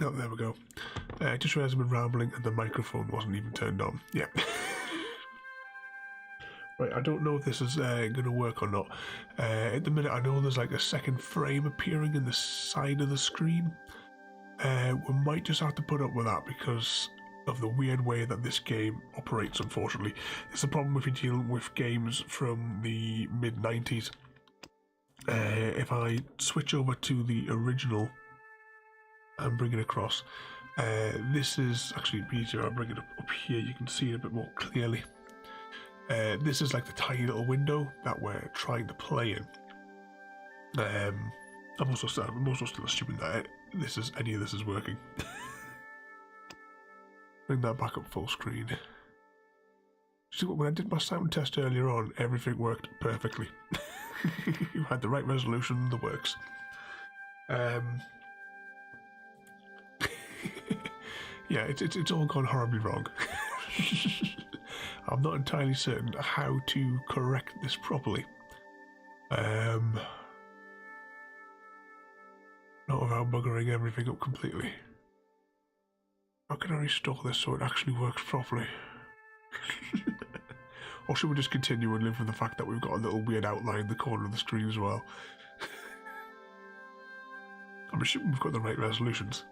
Oh, there we go. I just realised I've been rambling and the microphone wasn't even turned on. Yeah. Right, I don't know if this is going to work or not. At the minute, I know there's like a second frame appearing in the side of the screen. We might just have to put up with that because of the weird way that this game operates, unfortunately. It's the problem if you're dealing with games from the mid-90s. If I switch over to the original and bring it across, this is actually easier. I'll bring it up here, you can see it a bit more clearly. This is like the tiny little window that we're trying to play in. I'm also still assuming that any of this is working. Bring that back up full screen. See, when I did my sound test earlier on, everything worked perfectly. You had the right resolution, the works. Yeah, it's all gone horribly wrong. I'm not entirely certain how to correct this properly. Not without buggering everything up completely. How can I restore this so it actually works properly? Or should we just continue and live with the fact that we've got a little weird outline in the corner of the screen as well? I'm assuming we've got the right resolutions.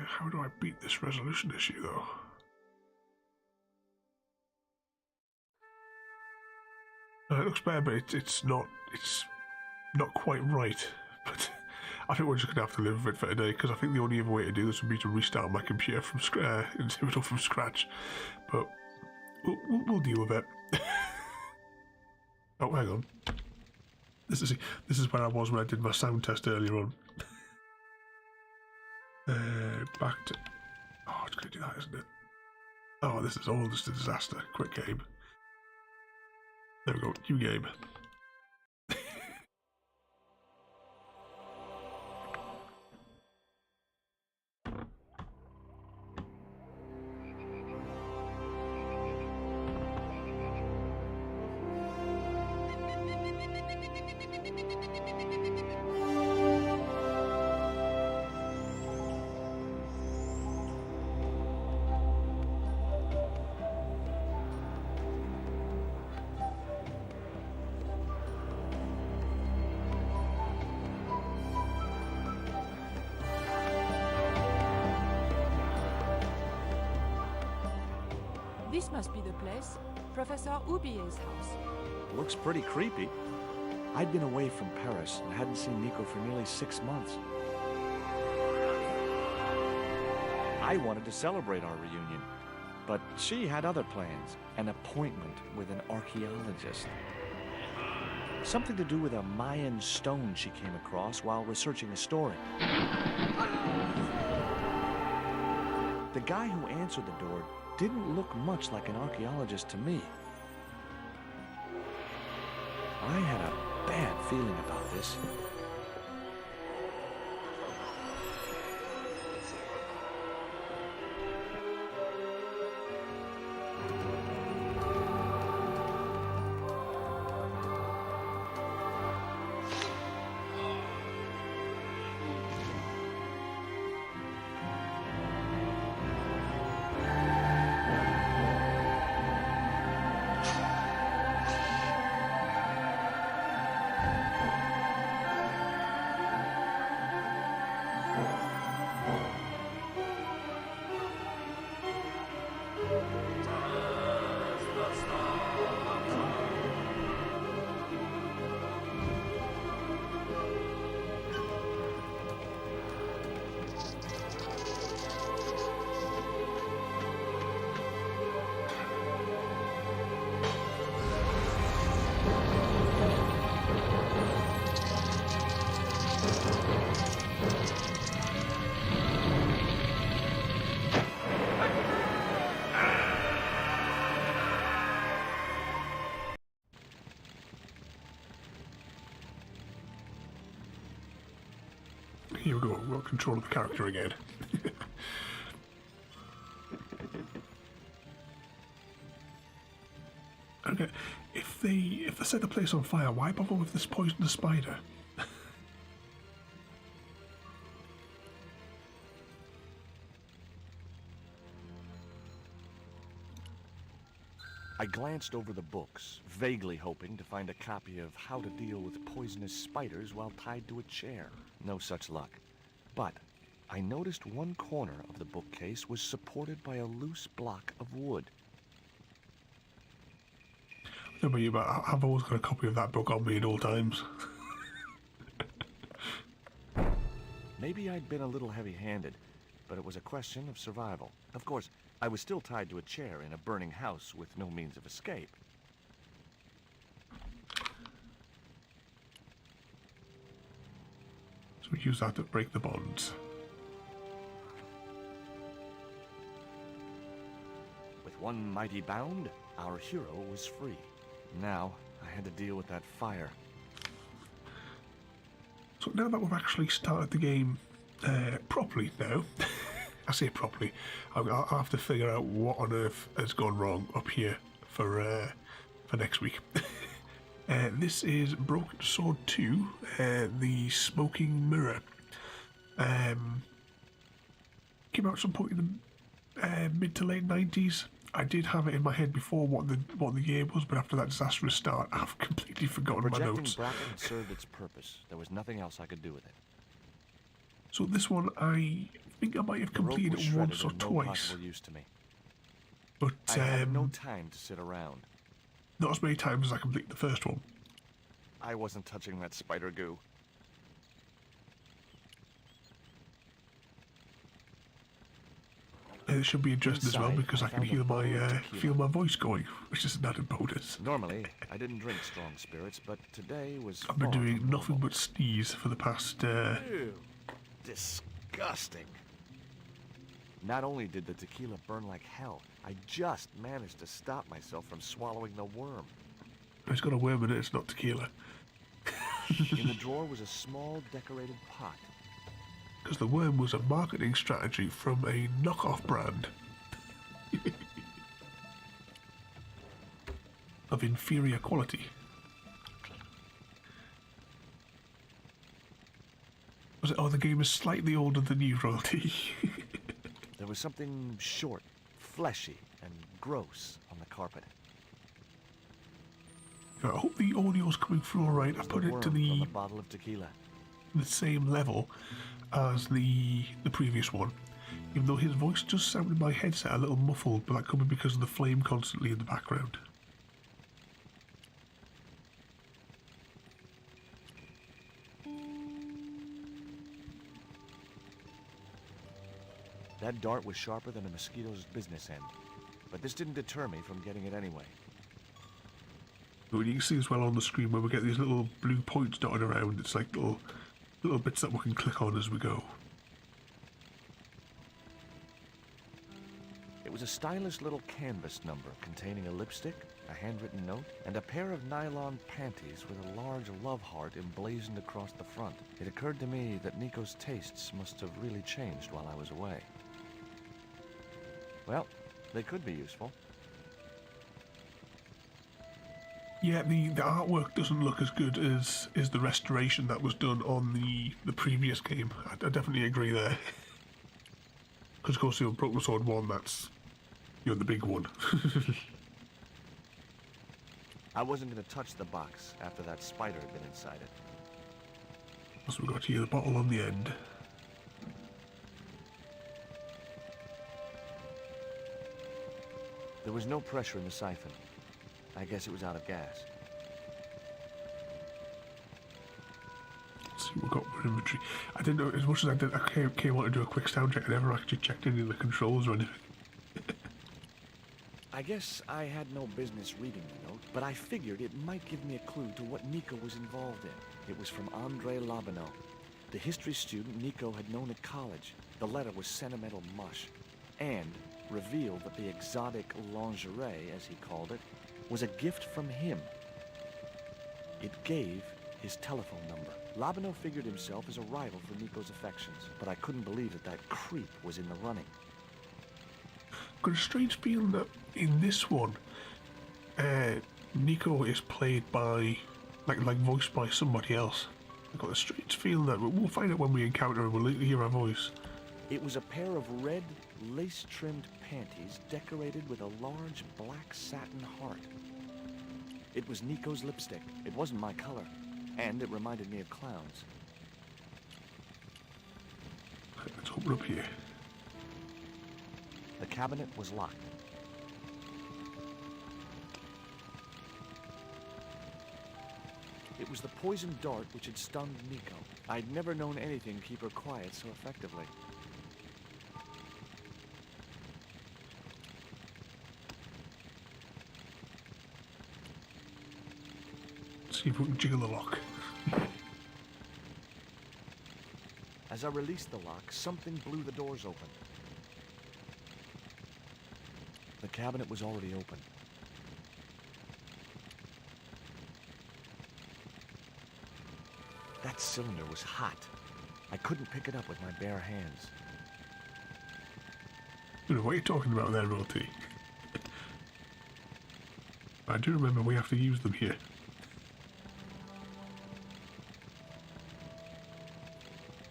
How do I beat this resolution issue, though? It looks better, but it's not quite right. But I think we're just gonna have to live with it for today, because I think the only other way to do this would be to restart my computer from scratch. But we'll deal with it. Oh, hang on. This is where I was when I did my sound test earlier on. Back to... Oh, it's going to do that, isn't it? Oh, this is all just a disaster. Quick game. There we go. New game. This must be the place. Professor Ubier's house. Looks pretty creepy. I'd been away from Paris and hadn't seen Nico for nearly 6 months. I wanted to celebrate our reunion, but she had other plans. An appointment with an archaeologist. Something to do with a Mayan stone she came across while researching a story. The guy who answered the door didn't look much like an archaeologist to me. I had a bad feeling about this. Here we go, we've got control of the character again. Okay, if they set the place on fire, why bother with this poisonous spider? I glanced over the books, vaguely hoping to find a copy of How to Deal with Poisonous Spiders While Tied to a Chair. No such luck. But I noticed one corner of the bookcase was supported by a loose block of wood. I don't know about you, but I've always got a copy of that book on me at all times. Maybe I'd been a little heavy-handed, but it was a question of survival. Of course, I was still tied to a chair in a burning house with no means of escape. So we use that to break the bonds. With one mighty bound, our hero was free. Now, I had to deal with that fire. So now that we've actually started the game properly now, I say properly, I'll have to figure out what on earth has gone wrong up here for next week. This is Broken Sword 2, the Smoking Mirror. Came out at some point in the mid to late 90s. I did have it in my head before what the year was, but after that disastrous start, I've completely forgotten my notes. Projecting bracket had served its purpose. There was nothing else I could do with it. So this one, I think I might have completed it once or twice. Use to me. But I had no time to sit around. Not as many times as I completed the first one. I wasn't touching that spider goo. It should be adjusted as well Inside, because I I can found a hear bottle of my tequila. feel my voice going, which is an added bonus. Normally, I didn't drink strong spirits, but today was I've been far doing from nothing normal. but sneeze for the past. Ew. Disgusting. Not only did the tequila burn like hell, I just managed to stop myself from swallowing the worm. It's got a worm in it. It's not tequila. In the drawer was a small decorated pot. Because the worm was a marketing strategy from a knockoff brand of inferior quality. Was it? Oh, the game is slightly older than you, royalty. There was something short, fleshy, and gross on the carpet. I hope the audio's coming through all right. I was put the it to worm from the the bottle of tequila. same level as the previous one. Even though his voice does sound in my headset a little muffled, but that could be because of the flame constantly in the background. That dart was sharper than a mosquito's business end, but this didn't deter me from getting it anyway. But you can see as well on the screen where we get these little blue points dotted around. It's like little bits that we can click on as we go. It was a stylish little canvas number containing a lipstick, a handwritten note, and a pair of nylon panties with a large love heart emblazoned across the front. It occurred to me that Nico's tastes must have really changed while I was away. Well, they could be useful. Yeah, the artwork doesn't look as good as the restoration that was done on the previous game. I definitely agree there. Because of course, the Broken Sword 1, that's the big one. I wasn't going to touch the box after that spider had been inside it. So we've got here the bottle on the end. There was no pressure in the siphon. I guess it was out of gas. Let's see what we've got for inventory. I didn't know, as much as I came on to do a quick sound check, I never actually checked any of the controls or anything. I guess I had no business reading the note, but I figured it might give me a clue to what Nico was involved in. It was from Andre Labino, the history student Nico had known at college. The letter was sentimental mush, and revealed that the exotic lingerie, as he called it, was a gift from him. It gave his telephone number. Labino figured himself as a rival for Nico's affections, but I couldn't believe that creep was in the running. Got a strange feeling that in this one, Nico is played by, like voiced by somebody else. I've got a strange feeling that we'll find out when we encounter him. We'll hear her voice. It was a pair of red, lace-trimmed panties decorated with a large black satin heart. It was Nico's lipstick. It wasn't my color, and it reminded me of clowns. Let's open up here. The cabinet was locked. It was the poisoned dart which had stunned Nico. I'd never known anything keep her quiet so effectively. See if we can jiggle the lock. As I released the lock, something blew the doors open. The cabinet was already open. That cylinder was hot. I couldn't pick it up with my bare hands. You know what you're talking about there, Royalty. I do remember we have to use them here.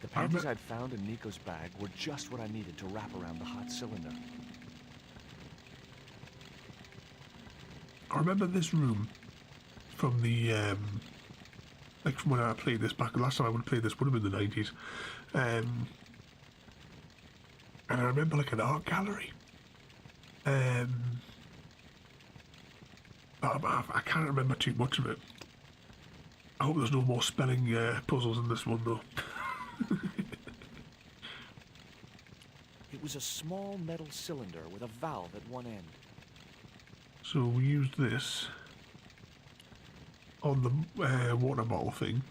The panties I'd found in Nico's bag were just what I needed to wrap around the hot cylinder. I remember this room from the, like from when I played this back, last time I would have played this would have been the 90s. And I remember like an art gallery. I can't remember too much of it. I hope there's no more spelling puzzles in this one though. It was a small metal cylinder with a valve at one end. So we used this on the water bottle thing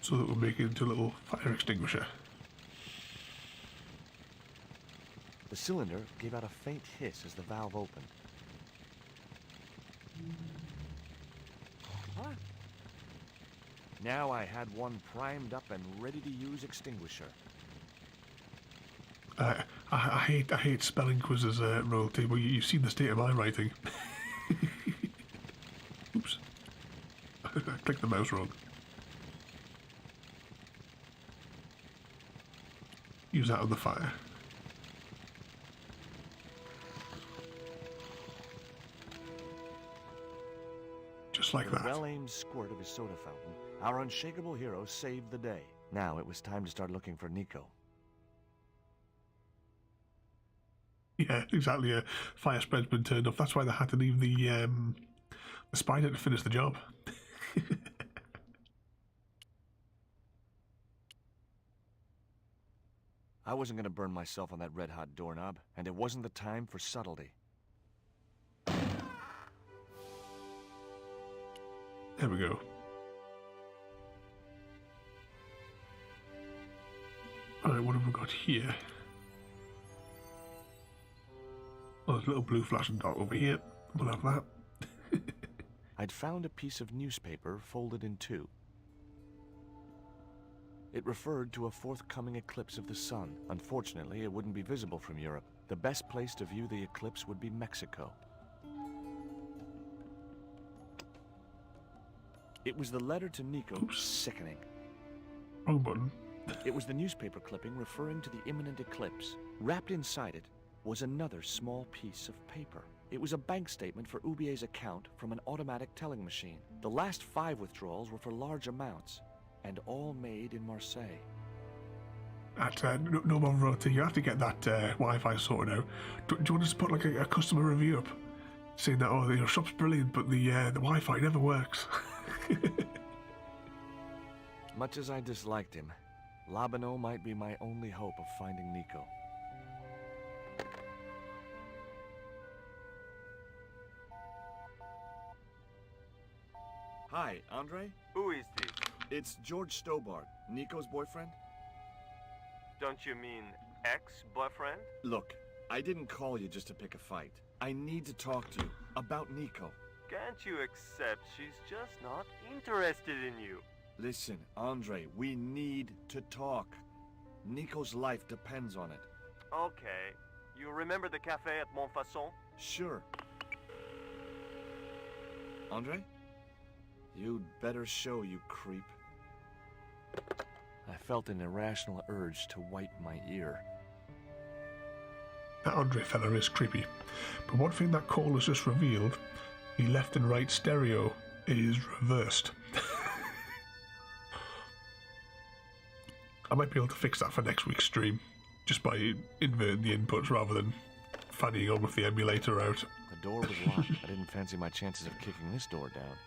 so that we'll make it into a little fire extinguisher. The cylinder gave out a faint hiss as the valve opened. Huh? Now I had one primed up and ready to use extinguisher. I hate spelling quizzes, Royalty, but you've seen the state of my writing. Oops. I clicked the mouse wrong. Use that on the fire. Just like that. With a well-aimed squirt of his soda fountain, our unshakable hero saved the day. Now it was time to start looking for Nico. Yeah, exactly. Fire spread's been turned off. That's why they had to leave the spider to finish the job. I wasn't going to burn myself on that red-hot doorknob, and it wasn't the time for subtlety. There we go. Alright, what have we got here? Oh, there's a little blue flashing dot over here. We'll have that. I'd found a piece of newspaper folded in two. It referred to a forthcoming eclipse of the sun. Unfortunately, it wouldn't be visible from Europe. The best place to view the eclipse would be Mexico. It was the letter to Nico. Oops. Sickening. Wrong button. It was the newspaper clipping referring to the imminent eclipse. Wrapped inside it was another small piece of paper. It was a bank statement for Ubier's account from an automatic telling machine. The last 5 withdrawals were for large amounts, and all made in Marseille. No more Royalty. You have to get that Wi-Fi sorted out. Do you want us to put like a customer review up, saying that your shop's brilliant, but the Wi-Fi never works? Much as I disliked him, Labano might be my only hope of finding Nico. Hi, Andre? Who is this? It's George Stobbart, Nico's boyfriend. Don't you mean ex-boyfriend? Look, I didn't call you just to pick a fight. I need to talk to you about Nico. Can't you accept she's just not interested in you? Listen, Andre, we need to talk. Nico's life depends on it. Okay. You remember the cafe at Montfaucon? Sure. Andre? You'd better show, you creep. I felt an irrational urge to wipe my ear. That Andre fella is creepy. But one thing that call has just revealed, the left and right stereo is reversed. I might be able to fix that for next week's stream, just by inverting the inputs rather than fannying on with the emulator out. The door was locked. I didn't fancy my chances of kicking this door down.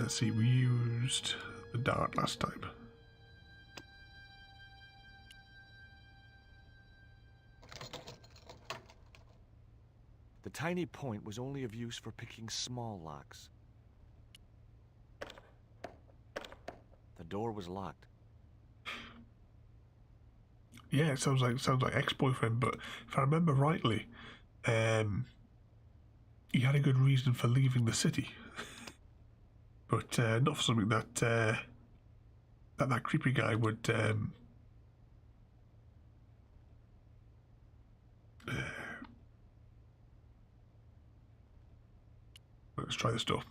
Let's see, we used the dart last time. The tiny point was only of use for picking small locks. The door was locked. Yeah, it sounds like ex-boyfriend, but if I remember rightly, he had a good reason for leaving the city, but not for something that that creepy guy would. Let's try this door.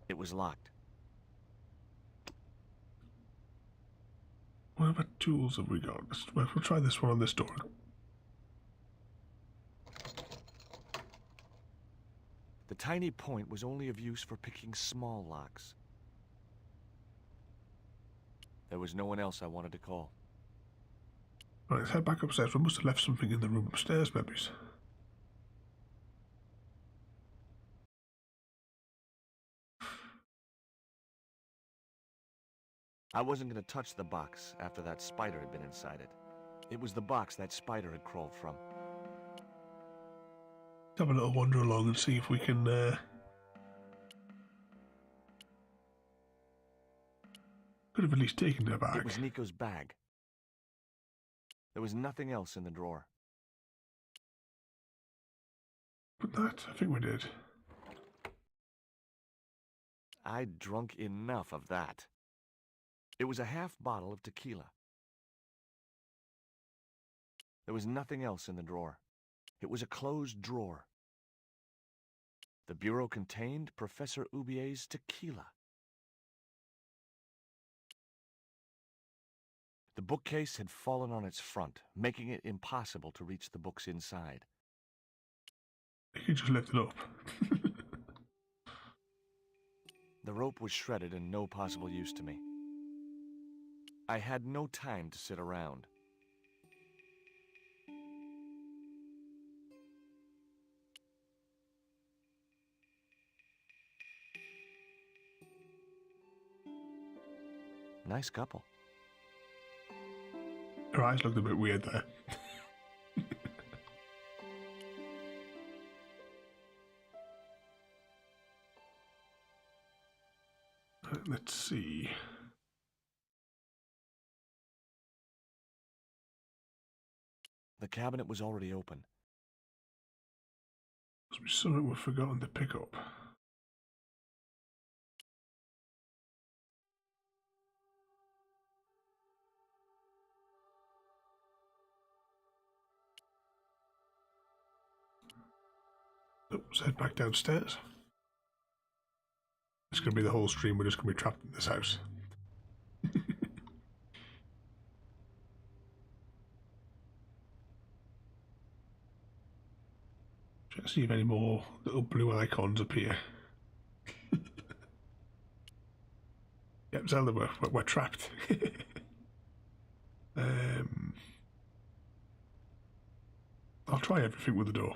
It was locked. What other tools have we got? We'll try this one on this door. The tiny point was only of use for picking small locks. There was no one else I wanted to call. Right, let's head back upstairs. We must have left something in the room upstairs, maybe. I wasn't going to touch the box after that spider had been inside it. It was the box that spider had crawled from. Let's have a little wander along and see if we can... Could have at least taken their bag. It was Nico's bag. There was nothing else in the drawer. But that, I think we did. I'd drunk enough of that. It was a half bottle of tequila. There was nothing else in the drawer. It was a closed drawer. The bureau contained Professor Ubier's tequila. The bookcase had fallen on its front, making it impossible to reach the books inside. You can just lift it up. The rope was shredded and no possible use to me. I had no time to sit around. Nice couple. Her eyes looked a bit weird there. Let's see. The cabinet was already open. Must be something we've forgotten to pick up. Let's head back downstairs. It's going to be the whole stream. We're just going to be trapped in this house. Try to see if any more little blue icons appear. Yep, Zelda, we're trapped. I'll try everything with the door.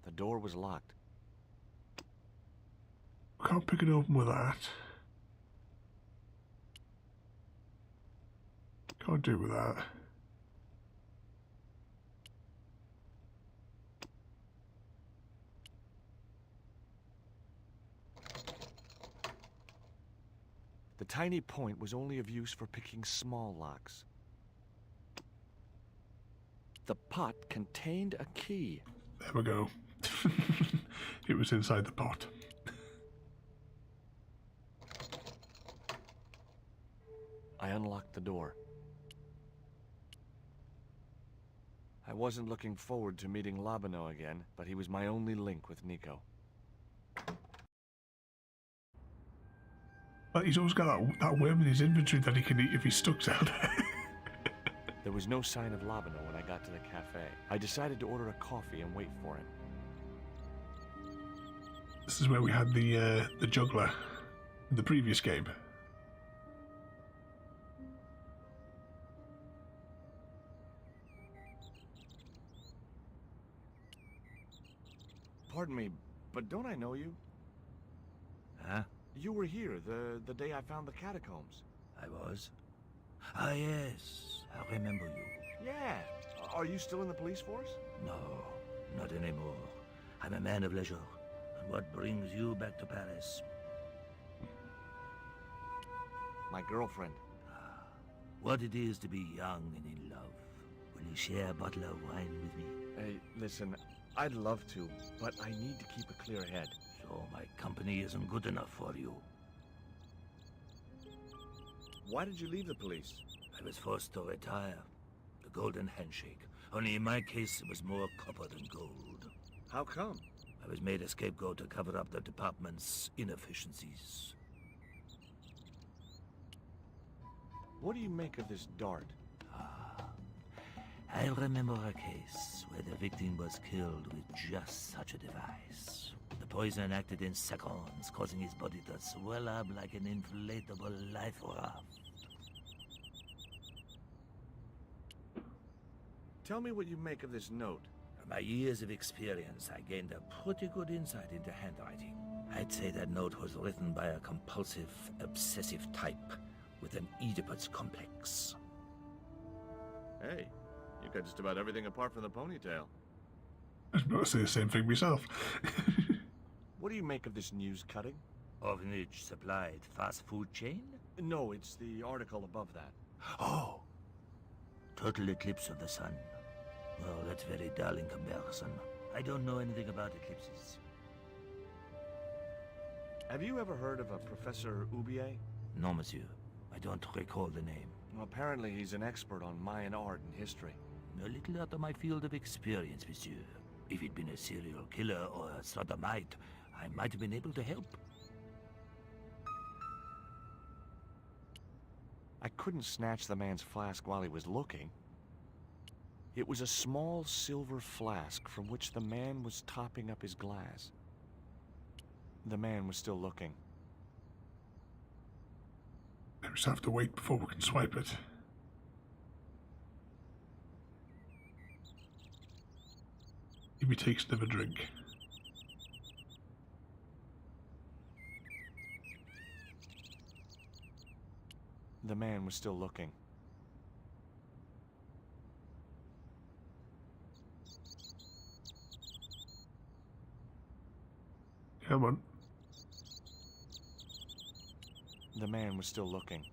The door was locked. Can't pick it open with that. Can't do it with that. The tiny point was only of use for picking small locks. The pot contained a key. There we go. It was inside the pot. I unlocked the door. I wasn't looking forward to meeting Labano again, but he was my only link with Nico. But he's always got that worm in his inventory that he can eat if he's stuck out there. There was no sign of Labano when I got to the cafe. I decided to order a coffee and wait for him. This is where we had the juggler in the previous game. Pardon me, but don't I know you? Huh? You were here the day I found the catacombs. I was? Ah, yes. I remember you. Yeah. Are you still in the police force? No, not anymore. I'm a man of leisure. And what brings you back to Paris? My girlfriend. What it is to be young and in love. Will you share a bottle of wine with me? Hey, listen, I'd love to, but I need to keep a clear head. So my company isn't good enough for you. Why did you leave the police? I was forced to retire. The golden handshake. Only in my case, it was more copper than gold. How come? I was made a scapegoat to cover up the department's inefficiencies. What do you make of this dart? I remember a case where the victim was killed with just such a device. The poison acted in seconds, causing his body to swell up like an inflatable life raft. Tell me what you make of this note. From my years of experience, I gained a pretty good insight into handwriting. I'd say that note was written by a compulsive, obsessive type with an Oedipus complex. Hey, you got just about everything apart from the ponytail. I was about to say the same thing myself. What do you make of this news cutting? Orphanage supplied fast food chain? No, it's the article above that. Oh! Total eclipse of the sun. Well, that's very dull in comparison. I don't know anything about eclipses. Have you ever heard of a Professor Oubier? No, monsieur. I don't recall the name. Well, apparently he's an expert on Mayan art and history. A little out of my field of experience, monsieur. If he'd been a serial killer or a sodomite, I might have been able to help. I couldn't snatch the man's flask while he was looking. It was a small silver flask from which the man was topping up his glass. The man was still looking. We just have to wait before we can swipe it. If he takes another drink. The man was still looking. Come on. The man was still looking.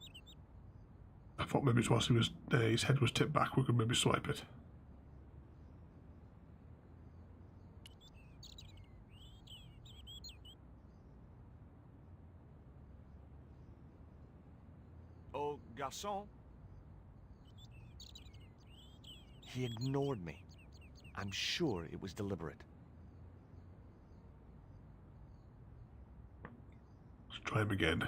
I thought maybe whilst he was his head was tipped back, we could maybe swipe it. Oh, garçon. He ignored me. I'm sure it was deliberate. Let's try him again.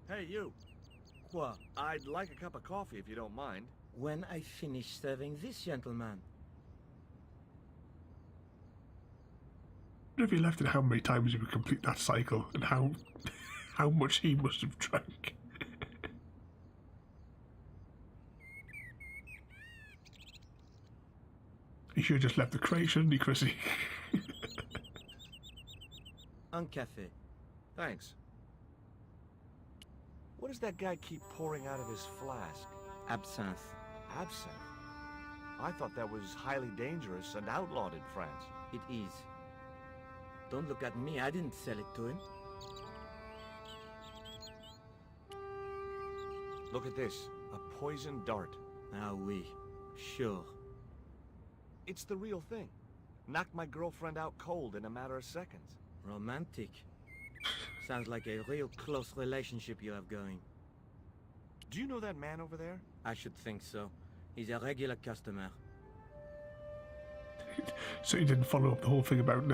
Hey, you. What? I'd like a cup of coffee if you don't mind. When I finish serving this gentleman. I wonder if he left it how many times he would complete that cycle and how much he must have drank. He should have just left the crate, shouldn't he, Chrissy? Un café. Thanks. What does that guy keep pouring out of his flask? Absinthe. Absinthe? I thought that was highly dangerous and outlawed in France. It is. Don't look at me, I didn't sell it to him. Look at this. A poison dart. Ah oui, sure. It's the real thing. Knocked my girlfriend out cold in a matter of seconds. Romantic. Sounds like a real close relationship you have going. Do you know that man over there? I should think so. He's a regular customer. So you didn't follow up the whole thing about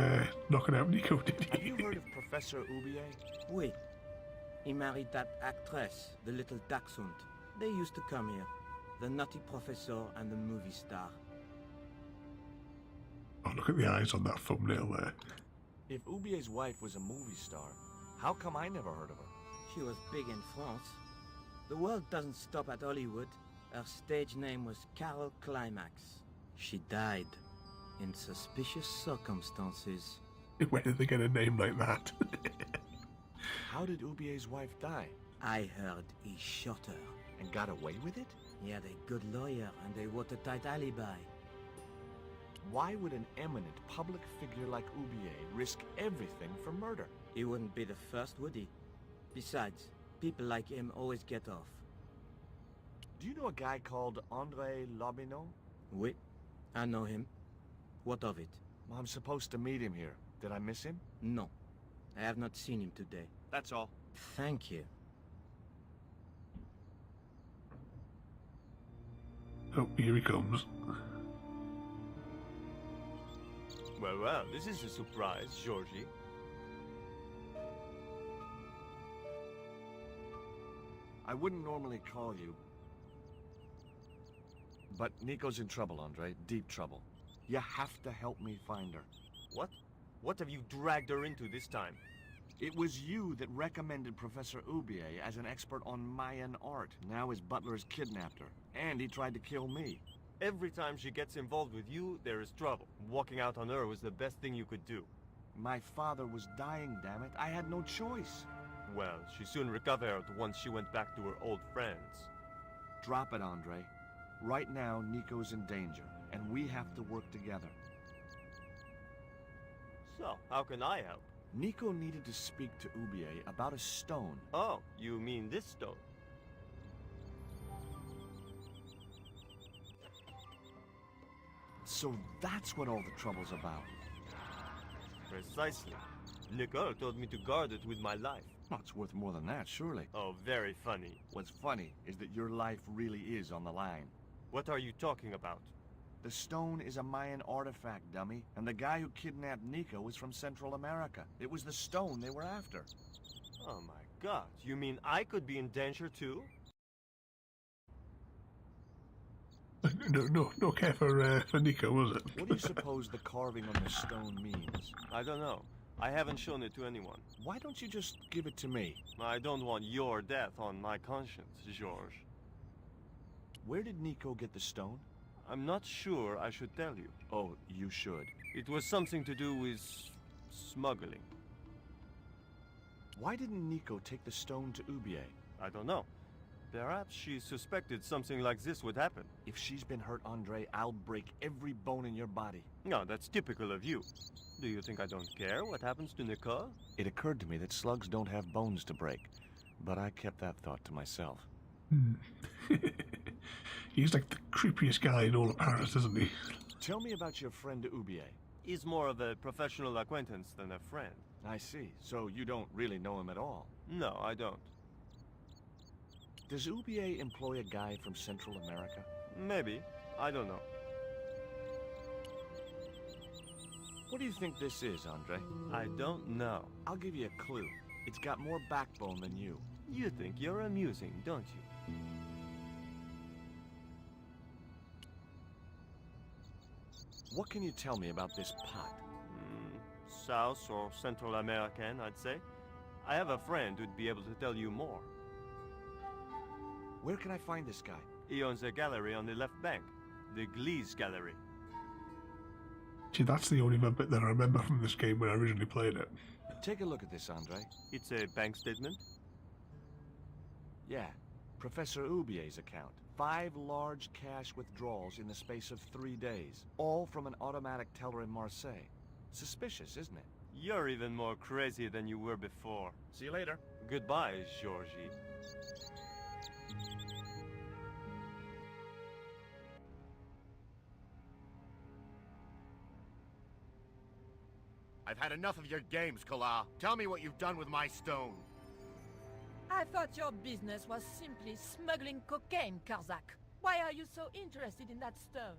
knocking out Nico, did you? Have you heard of Professor Oubier? Oui. He married that actress, the little dachshund. They used to come here. The nutty professor and the movie star. Oh, look at the eyes on that thumbnail there. If Oubier's wife was a movie star, how come I never heard of her? She was big in France. The world doesn't stop at Hollywood. Her stage name was Carol Climax. She died in suspicious circumstances. Where did they get a name like that? How did Oubier's wife die? I heard he shot her. And got away with it? He had a good lawyer and a watertight alibi. Why would an eminent public figure like Oubier risk everything for murder? He wouldn't be the first, would he? Besides, people like him always get off. Do you know a guy called André Lobineau? Oui, I know him. What of it? Well, I'm supposed to meet him here. Did I miss him? No, I have not seen him today. That's all. Thank you. Oh, here he comes. Well, this is a surprise, Georgie. I wouldn't normally call you, but Nico's in trouble, Andre. Deep trouble. You have to help me find her. What? What have you dragged her into this time? It was you that recommended Professor Oubier as an expert on Mayan art. Now his butler's kidnapped her, and he tried to kill me. Every time she gets involved with you, there is trouble. Walking out on her was the best thing you could do. My father was dying, damn it. I had no choice. Well, she soon recovered once she went back to her old friends. Drop it, Andre. Right now, Nico's in danger, and we have to work together. So, how can I help? Nico needed to speak to Oubier about a stone. Oh, you mean this stone? So that's what all the trouble's about. Precisely. Nicole told me to guard it with my life. Well, it's worth more than that, surely. Oh, very funny. What's funny is that your life really is on the line. What are you talking about? The stone is a Mayan artifact, dummy, and the guy who kidnapped Nico was from Central America. It was the stone they were after. Oh my god, you mean I could be in danger too? No care for Nico, was it? What do you suppose the carving on the stone means? I don't know. I haven't shown it to anyone. Why don't you just give it to me? I don't want your death on my conscience, George. Where did Nico get the stone? I'm not sure I should tell you. Oh, you should. It was something to do with smuggling. Why didn't Nico take the stone to Oubier? I don't know. Perhaps she suspected something like this would happen. If she's been hurt, Andre, I'll break every bone in your body. No, that's typical of you. Do you think I don't care what happens to Nicole? It occurred to me that slugs don't have bones to break, but I kept that thought to myself. He's like the creepiest guy in all of Paris, isn't he? Tell me about your friend Oubier. He's more of a professional acquaintance than a friend. I see. So you don't really know him at all? No, I don't. Does Oubier employ a guy from Central America? Maybe. I don't know. What do you think this is, Andre? I don't know. I'll give you a clue. It's got more backbone than you. You think you're amusing, don't you? What can you tell me about this pot? South or Central American, I'd say. I have a friend who'd be able to tell you more. Where can I find this guy? He owns a gallery on the left bank. The Gliese Gallery. See, that's the only bit that I remember from this game when I originally played it. Take a look at this, Andre. It's a bank statement? Yeah. Professor Oubier's account. 5 large cash withdrawals in the space of 3 days. All from an automatic teller in Marseille. Suspicious, isn't it? You're even more crazy than you were before. See you later. Goodbye, Georgie. I've had enough of your games, Collard. Tell me what you've done with my stone. I thought your business was simply smuggling cocaine, Karzak. Why are you so interested in that stone?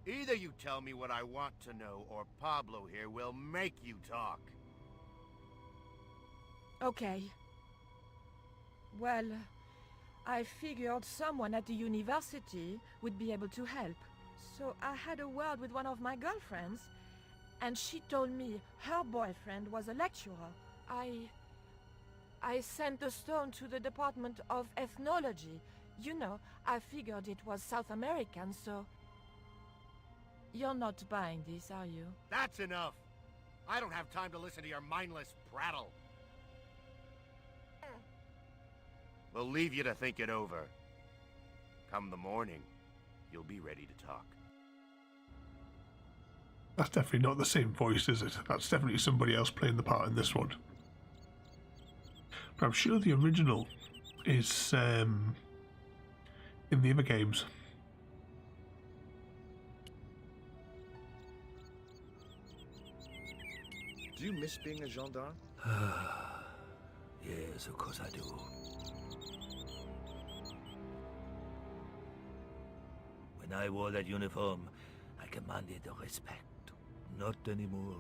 Either you tell me what I want to know, or Pablo here will make you talk. Okay. Well, I figured someone at the university would be able to help. So I had a word with one of my girlfriends, and she told me her boyfriend was a lecturer. I sent the stone to the Department of Ethnology. You know, I figured it was South American, so... You're not buying this, are you? That's enough! I don't have time to listen to your mindless prattle. We'll leave you to think it over. Come the morning, you'll be ready to talk. That's definitely not the same voice, is it? That's definitely somebody else playing the part in this one. But I'm sure the original is in the other games. Do you miss being a gendarme? Yes, of course I do. When I wore that uniform, I commanded the respect. Not anymore.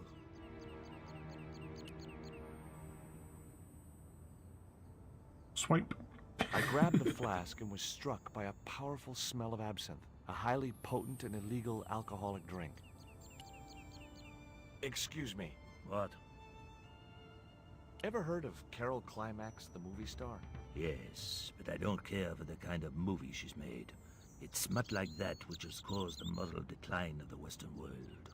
Swipe. I grabbed the flask and was struck by a powerful smell of absinthe, a highly potent and illegal alcoholic drink. Excuse me. What? Ever heard of Carol Climax, the movie star? Yes, but I don't care for the kind of movie she's made. It's smut like that which has caused the moral decline of the Western world.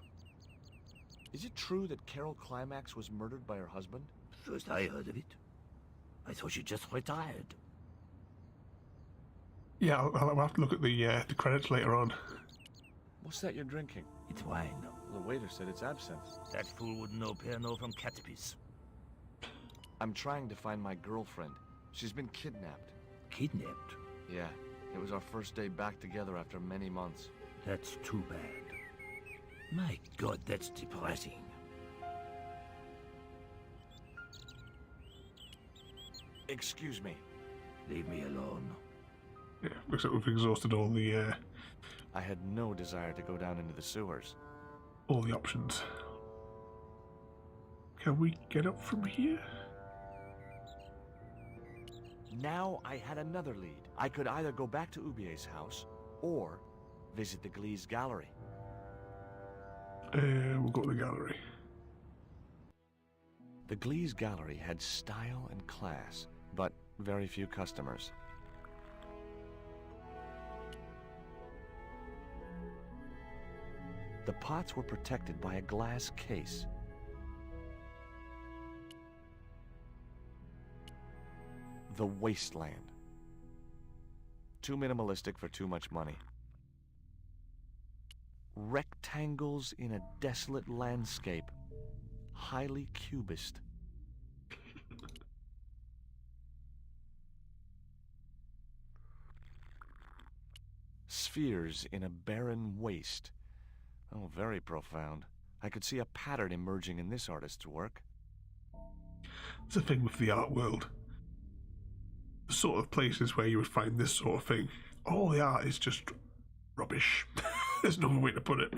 Is it true that Carol Climax was murdered by her husband? First I heard of it. I thought she just retired. Yeah, I'll have to look at the credits later on. What's that you're drinking? It's wine. The waiter said it's absinthe. That fool wouldn't know Pernod from Catpiece. I'm trying to find my girlfriend. She's been kidnapped. Kidnapped? Yeah, it was our first day back together after many months. That's too bad. My God, that's depressing. Excuse me. Leave me alone. Yeah, looks like we've exhausted all the I had no desire to go down into the sewers. options. Can we get up from here? Now I had another lead. I could either go back to Ubier's house, or visit the Glee's gallery. We'll go to the gallery. The Glee's gallery had style and class, but very few customers. The pots were protected by a glass case. The wasteland. Too minimalistic for too much money. Rectangles in a desolate landscape. Highly cubist. Spheres in a barren waste. Oh, very profound. I could see a pattern emerging in this artist's work. It's the thing with the art world. The sort of places where you would find this sort of thing. All the art is just rubbish. There's no way to put it.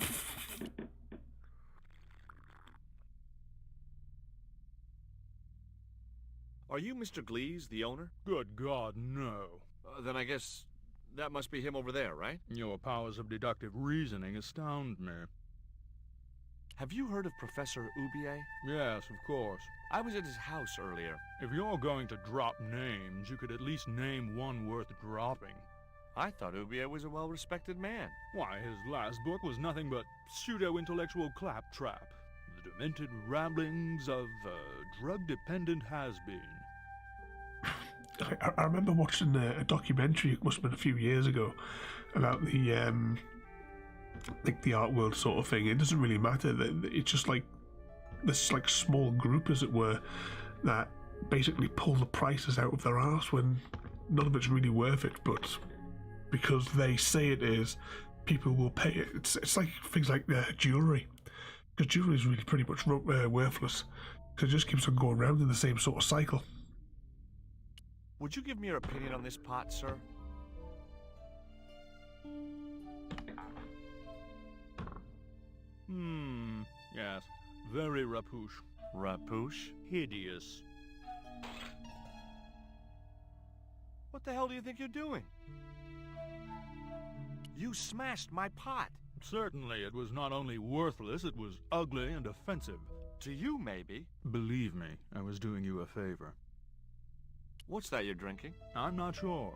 Are you Mr. Glees, the owner? Good God, no. Then I guess that must be him over there, right? Your powers of deductive reasoning astound me. Have you heard of Professor Ubier? Yes, of course. I was at his house earlier. If you're going to drop names, you could at least name one worth dropping. I thought Ubier was a well-respected man. Why, his last book was nothing but pseudo-intellectual claptrap. The demented ramblings of a drug-dependent has-been. I remember watching a documentary, it must have been a few years ago, about the art world sort of thing. It doesn't really matter. It's just like this like small group, as it were, that basically pull the prices out of their arse when none of it's really worth it, but because they say it is, people will pay it. It's like things like jewellery. Because jewelry is really pretty much worthless. Because it just keeps on going round in the same sort of cycle. Would you give me your opinion on this pot, sir? Yes. Very rapouche. Rapouche? Hideous. What the hell do you think you're doing? You smashed my pot. Certainly, it was not only worthless, it was ugly and offensive. To you, maybe. Believe me, I was doing you a favor. What's that you're drinking? I'm not sure,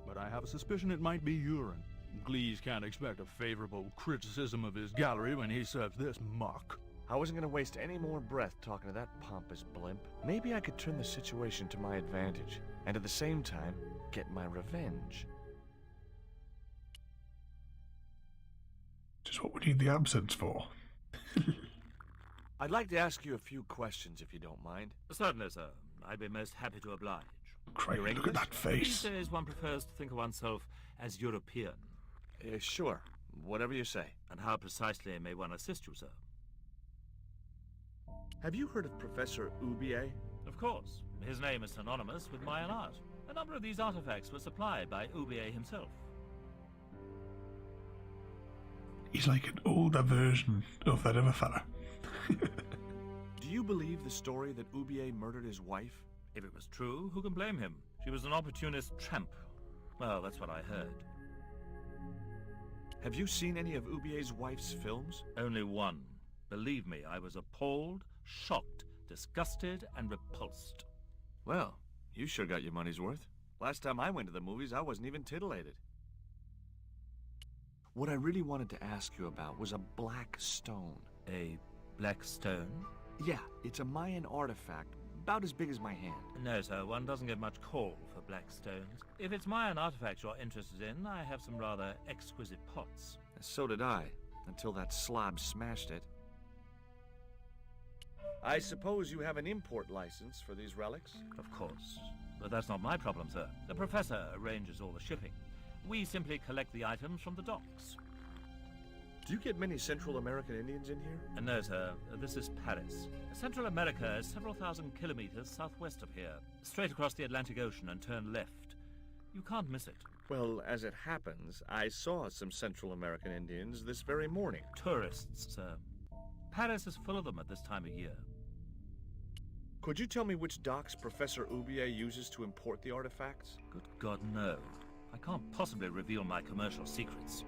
but I have a suspicion it might be urine. Glees can't expect a favorable criticism of his gallery when he serves this muck. I wasn't going to waste any more breath talking to that pompous blimp. Maybe I could turn the situation to my advantage, and at the same time, get my revenge. Just what we need the absence for. I'd like to ask you a few questions, if you don't mind. Certainly, sir. I'd be most happy to oblige. Crikey, You're look at that These face. days one prefers to think of oneself as European. Sure. Whatever you say. And how precisely may one assist you, sir? Have you heard of Professor Oubier? Of course. His name is synonymous with Mayan art. A number of these artifacts were supplied by Oubier himself. He's like an older version of that other fella. Do you believe the story that Oubier murdered his wife? If it was true, who can blame him? She was an opportunist tramp. Well, that's what I heard. Have you seen any of Oubier's wife's films? Only one. Believe me, I was appalled, shocked, disgusted, and repulsed. Well, you sure got your money's worth. Last time I went to the movies, I wasn't even titillated. What I really wanted to ask you about was a black stone. A black stone? Yeah, it's a Mayan artifact, about as big as my hand. No, sir, one doesn't get much call for black stones. If it's Mayan artifacts you're interested in, I have some rather exquisite pots. So did I, until that slob smashed it. I suppose you have an import license for these relics? Of course. But that's not my problem, sir. The professor arranges all the shipping. We simply collect the items from the docks. Do you get many Central American Indians in here? No, sir. This is Paris. Central America is several thousand kilometers southwest of here. Straight across the Atlantic Ocean and turn left. You can't miss it. Well, as it happens, I saw some Central American Indians this very morning. Tourists, sir. Paris is full of them at this time of year. Could you tell me which docks Professor Oubier uses to import the artifacts? Good God, no. I can't possibly reveal my commercial secrets.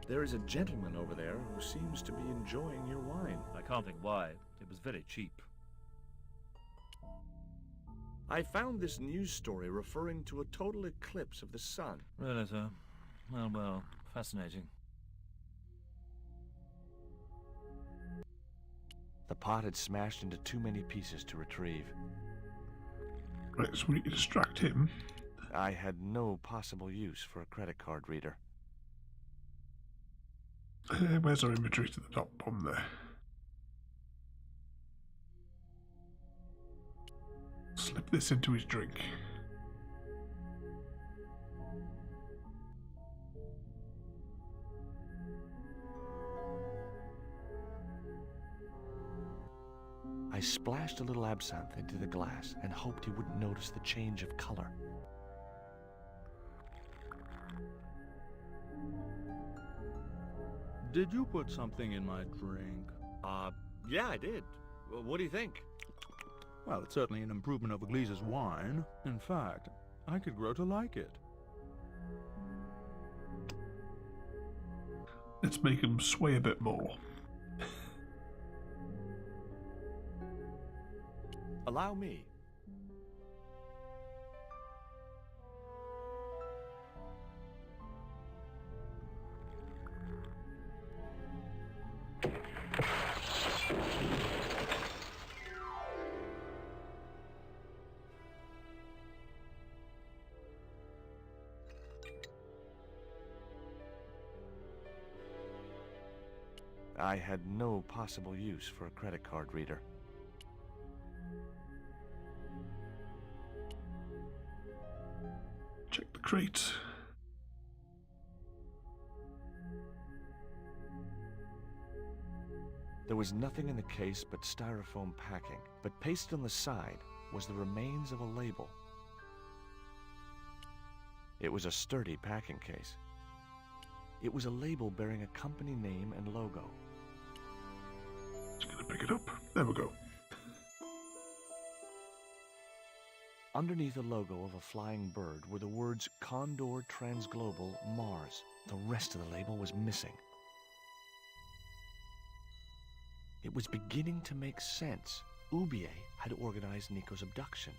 There is a gentleman over there who seems to be enjoying your wine. I can't think why. It was very cheap. I found this news story referring to a total eclipse of the sun. Really, sir? Well, fascinating. The pot had smashed into too many pieces to retrieve. Right, so we need to distract him. I had no possible use for a credit card reader. Where's our inventory to the top one there? Slip this into his drink. I splashed a little absinthe into the glass and hoped he wouldn't notice the change of color. Did you put something in my drink? Yeah, I did. Well, what do you think? Well, it's certainly an improvement over Gleese's wine. In fact, I could grow to like it. Let's make him sway a bit more. Allow me. I had no possible use for a credit card reader. Check the crates. There was nothing in the case but styrofoam packing, but pasted on the side was the remains of a label. It was a sturdy packing case. It was a label bearing a company name and logo. Just gonna pick it up. There we go. Underneath the logo of a flying bird were the words Condor Transglobal Mars. The rest of the label was missing. It was beginning to make sense. Oubier had organized Nico's abduction.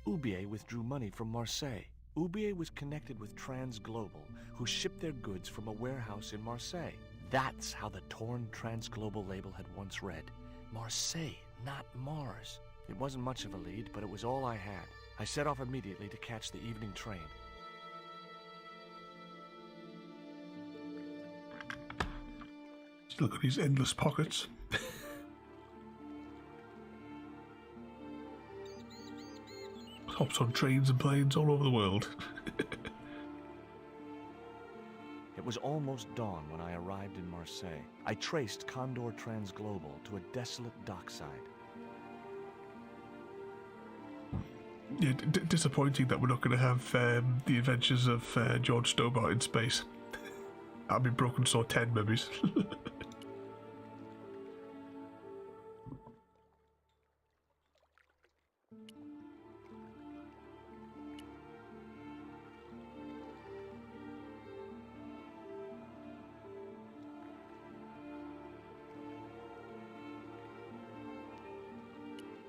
Oubier withdrew money from Marseille. Oubier was connected with Transglobal, who shipped their goods from a warehouse in Marseille. That's how the torn Transglobal label had once read. Marseille, not Mars. It wasn't much of a lead, but it was all I had. I set off immediately to catch the evening train. Just look at these endless pockets. Hops on trains and planes all over the world. It was almost dawn when I arrived in Marseille. I traced Condor Transglobal to a desolate dockside. Yeah, disappointing that we're not going to have the adventures of George Stobbart in space. That'd be Broken Sword 10 maybe.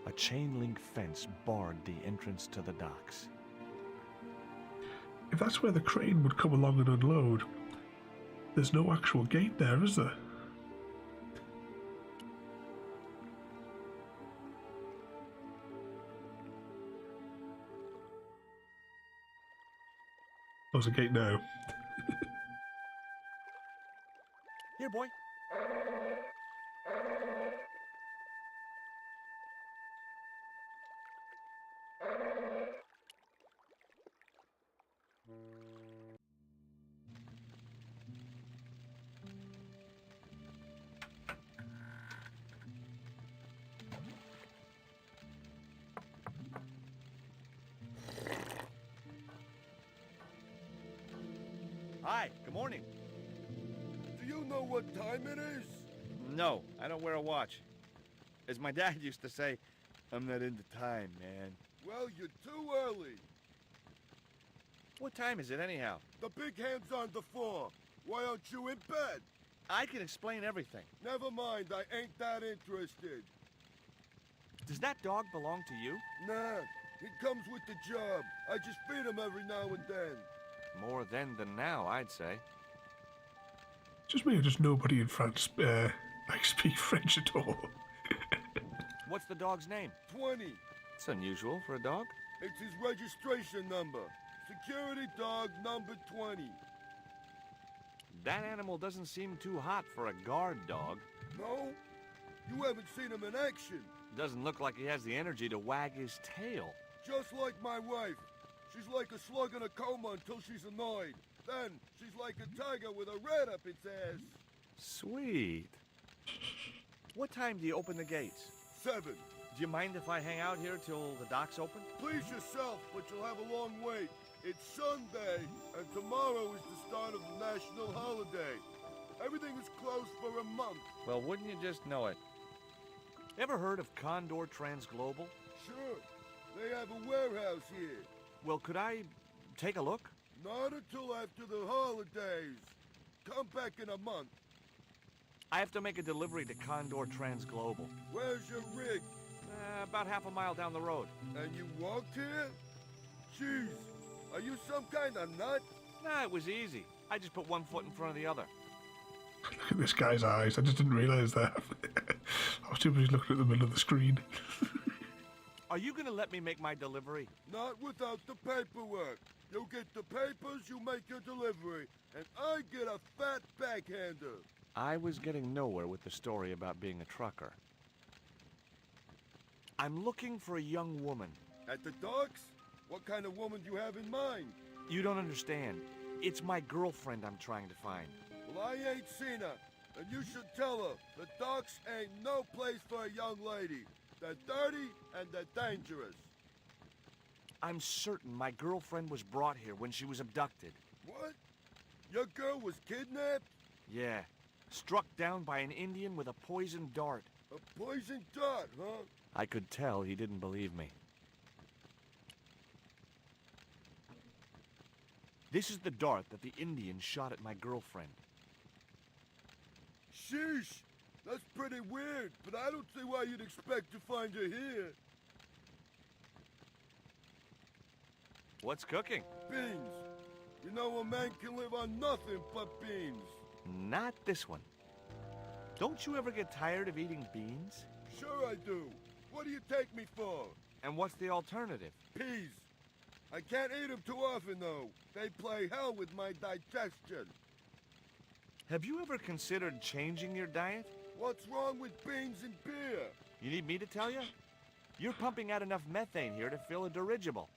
A chain-link fence barred the entrance to the docks. If that's where the crane would come along and unload, there's no actual gate there, is there? There's a gate now. Here, boy. Hi, good morning. Do you know what time it is? No, I don't wear a watch. As my dad used to say, I'm not into time, man. Well, you're too early. What time is it anyhow? The big hand's on the floor. Why aren't you in bed? I can explain everything. Never mind, I ain't that interested. Does that dog belong to you? Nah, he comes with the job. I just feed him every now and then. More then than now, I'd say. Just me or just nobody in France I speak French at all? What's the dog's name? 20. It's unusual for a dog. It's his registration number. Security dog number 20. That animal doesn't seem too hot for a guard dog. No? You haven't seen him in action. Doesn't look like he has the energy to wag his tail. Just like my wife. She's like a slug in a coma until she's annoyed. Then, she's like a tiger with a rat up its ass. Sweet. What time do you open the gates? 7. Do you mind if I hang out here till the docks open? Please yourself, but you'll have a long wait. It's Sunday, and tomorrow is the start of the national holiday. Everything is closed for a month. Well, wouldn't you just know it? Ever heard of Condor Transglobal? Sure. They have a warehouse here. Well, could I take a look? Not until after the holidays. Come back in a month. I have to make a delivery to Condor Transglobal. Where's your rig? About half a mile down the road. And you walked here? Jeez, are you some kind of nut? Nah, it was easy. I just put one foot in front of the other. Look at this guy's eyes. I just didn't realise that. I was too busy looking at the middle of the screen. Are you gonna let me make my delivery? Not without the paperwork. You get the papers, you make your delivery, and I get a fat backhander. I was getting nowhere with the story about being a trucker. I'm looking for a young woman. At the docks? What kind of woman do you have in mind? You don't understand. It's my girlfriend I'm trying to find. Well, I ain't seen her, And you should tell her the docks ain't no place for a young lady. They're dirty and they're dangerous. I'm certain my girlfriend was brought here when she was abducted. What? Your girl was kidnapped? Yeah. Struck down by an Indian with a poisoned dart. A poison dart, huh? I could tell he didn't believe me. This is the dart that the Indian shot at my girlfriend. Sheesh! That's pretty weird, but I don't see why you'd expect to find her here. What's cooking? Beans. You know a man can live on nothing but beans. Not this one. Don't you ever get tired of eating beans? Sure I do. What do you take me for? And what's the alternative? Peas. I can't eat them too often, though. They play hell with my digestion. Have you ever considered changing your diet? What's wrong with beans and beer? You need me to tell you? You're pumping out enough methane here to fill a dirigible.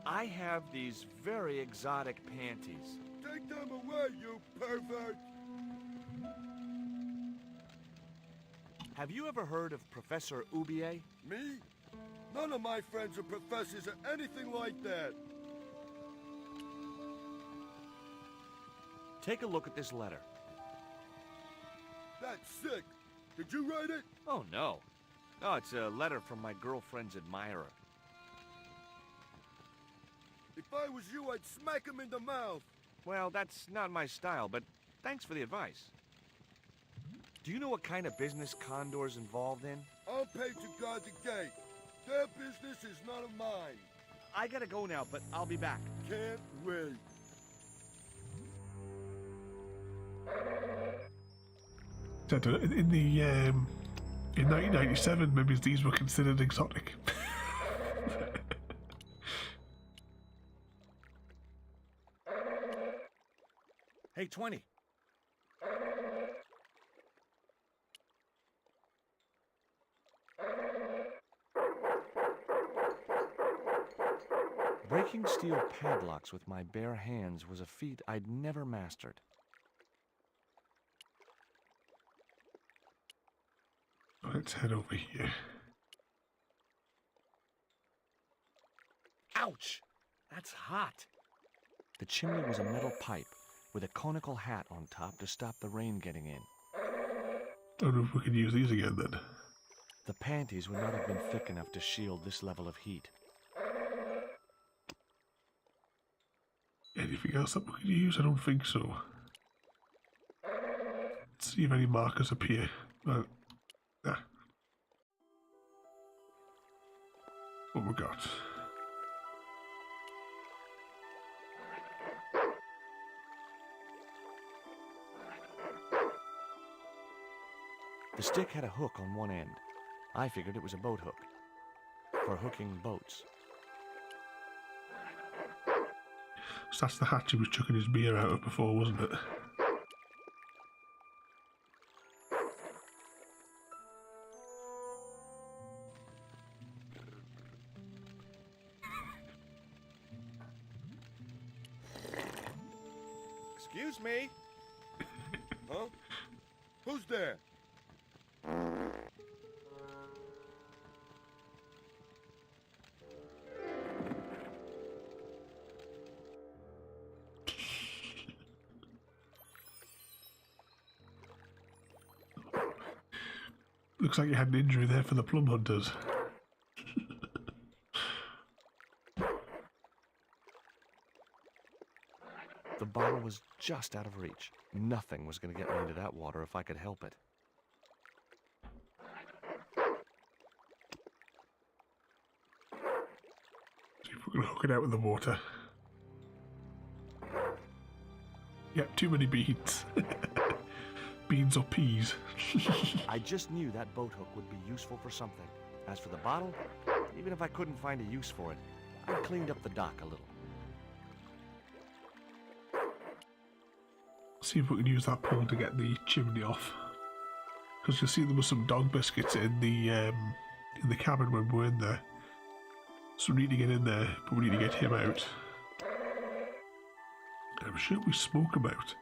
I have these very exotic panties. Take them away, you pervert! Have you ever heard of Professor Oubier? Me? None of my friends are professors or anything like that. Take a look at this letter. That's sick. Did you write it? Oh, no. No, it's a letter from my girlfriend's admirer. If I was you, I'd smack him in the mouth. Well, that's not my style, but thanks for the advice. Do you know what kind of business Condor's involved in? I'm paid to guard the gate. Their business is none of mine. I gotta go now, but I'll be back. Can't wait. In 1997, maybe these were considered exotic. Hey, 20. Breaking steel padlocks with my bare hands was a feat I'd never mastered. Let's head over here. Ouch! That's hot. The chimney was a metal pipe with a conical hat on top to stop the rain getting in. I don't know if we can use these again then. The panties would not have been thick enough to shield this level of heat. Anything else that we can use? I don't think so. Let's see if any markers appear. Nah. What we got? The stick had a hook on one end. I figured it was a boat hook for hooking boats. So that's the hatch he was chucking his beer out of before, wasn't it? Excuse me? Huh? Who's there? Looks like you had an injury there for the plum hunters. The bottle was just out of reach. Nothing was going to get me into that water if I could help it. See if we can hook it out with the water. Yep, too many beans. Beans or peas. I just knew that boat hook would be useful for something. As for the bottle, even if I couldn't find a use for it, I cleaned up the dock a little. See if we can use that pole to get the chimney off. Because you'll see there was some dog biscuits in the cabin when we were in there. So we need to get in there, but we need to get him out. I'm sure we spoke about.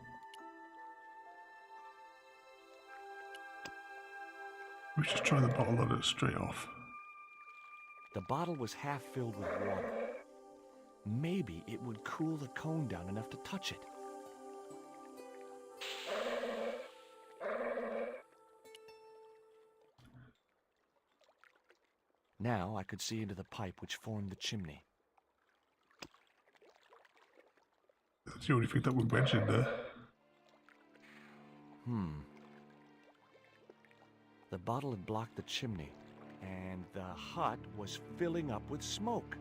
We should try the bottle on it straight off. The bottle was half filled with water. Maybe it would cool the cone down enough to touch it. Now I could see into the pipe which formed the chimney. That's the only thing that we mentioned there. The bottle had blocked the chimney, and the hut was filling up with smoke.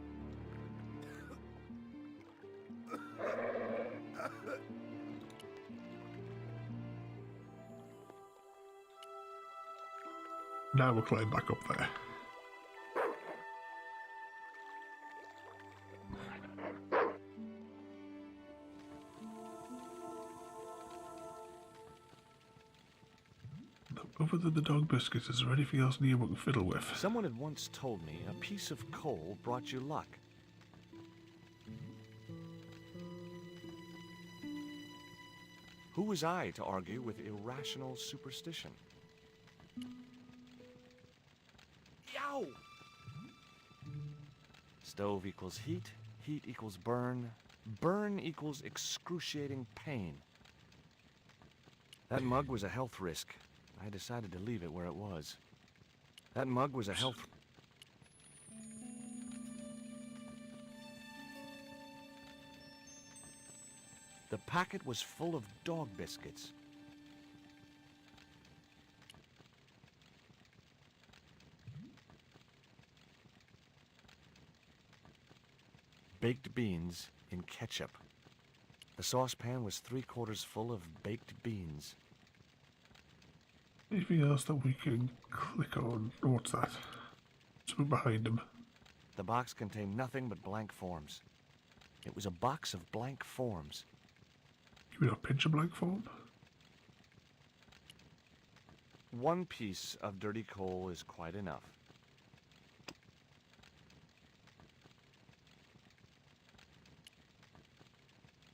Now we'll climb back up there. Other than the dog biscuits, is there anything else near we can fiddle with? Someone had once told me a piece of coal brought you luck. Who was I to argue with irrational superstition? Yow! Stove equals heat, heat equals burn, burn equals excruciating pain. That mug was a health risk. I decided to leave it where it was. That mug was a health... The packet was full of dog biscuits. Baked beans in ketchup. The saucepan was 3/4 full of baked beans. Anything else that we can click on? What's that? Something behind him. The box contained nothing but blank forms. It was a box of blank forms. You mean a pinch of blank form? One piece of dirty coal is quite enough.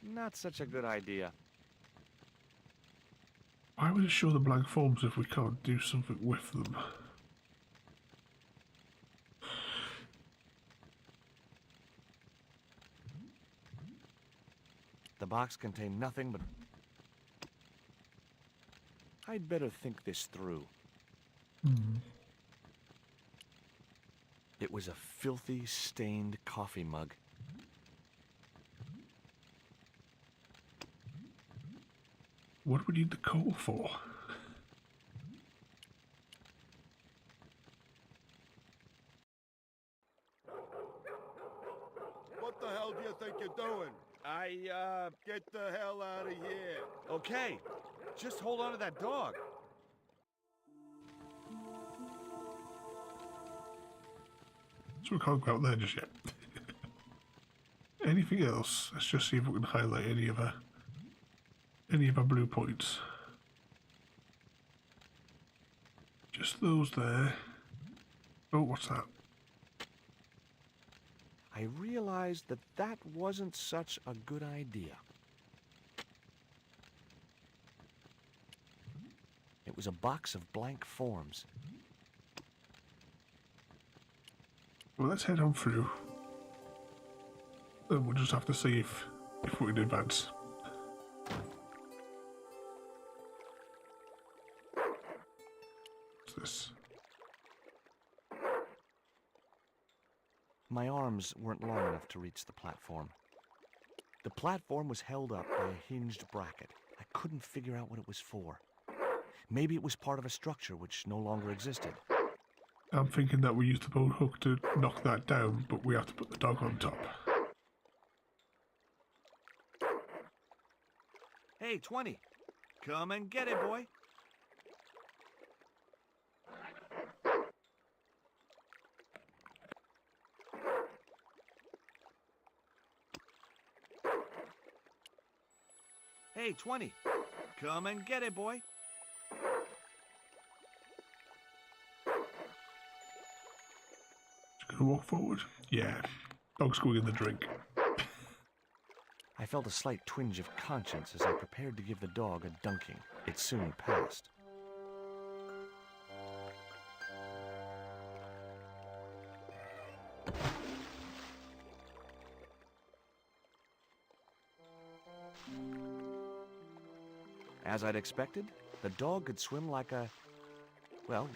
Not such a good idea. Why would it show the blank forms if we can't do something with them? The box contained nothing but... I'd better think this through. It was a filthy, stained coffee mug. What do we need the coal for? What the hell do you think you're doing? Get the hell out of here. Okay, just hold on to that dog. So we can't go out there just yet. Anything else? Let's just see if we can highlight any of our blue points. Just those there. Oh, what's that? I realized that that wasn't such a good idea. It was a box of blank forms. Well, let's head on through. And we'll just have to see if we can advance. What's this? My arms weren't long enough to reach the platform. The platform was held up by a hinged bracket. I couldn't figure out what it was for. Maybe it was part of a structure which no longer existed. I'm thinking that we use the boat hook to knock that down, but we have to put the dog on top. Hey, 20. Come and get it, boy. Hey, 20. Come and get it, boy. Just gonna walk forward. Yeah. Dog's going in the drink. I felt a slight twinge of conscience as I prepared to give the dog a dunking. It soon passed. As I'd expected, the dog could swim like a... well,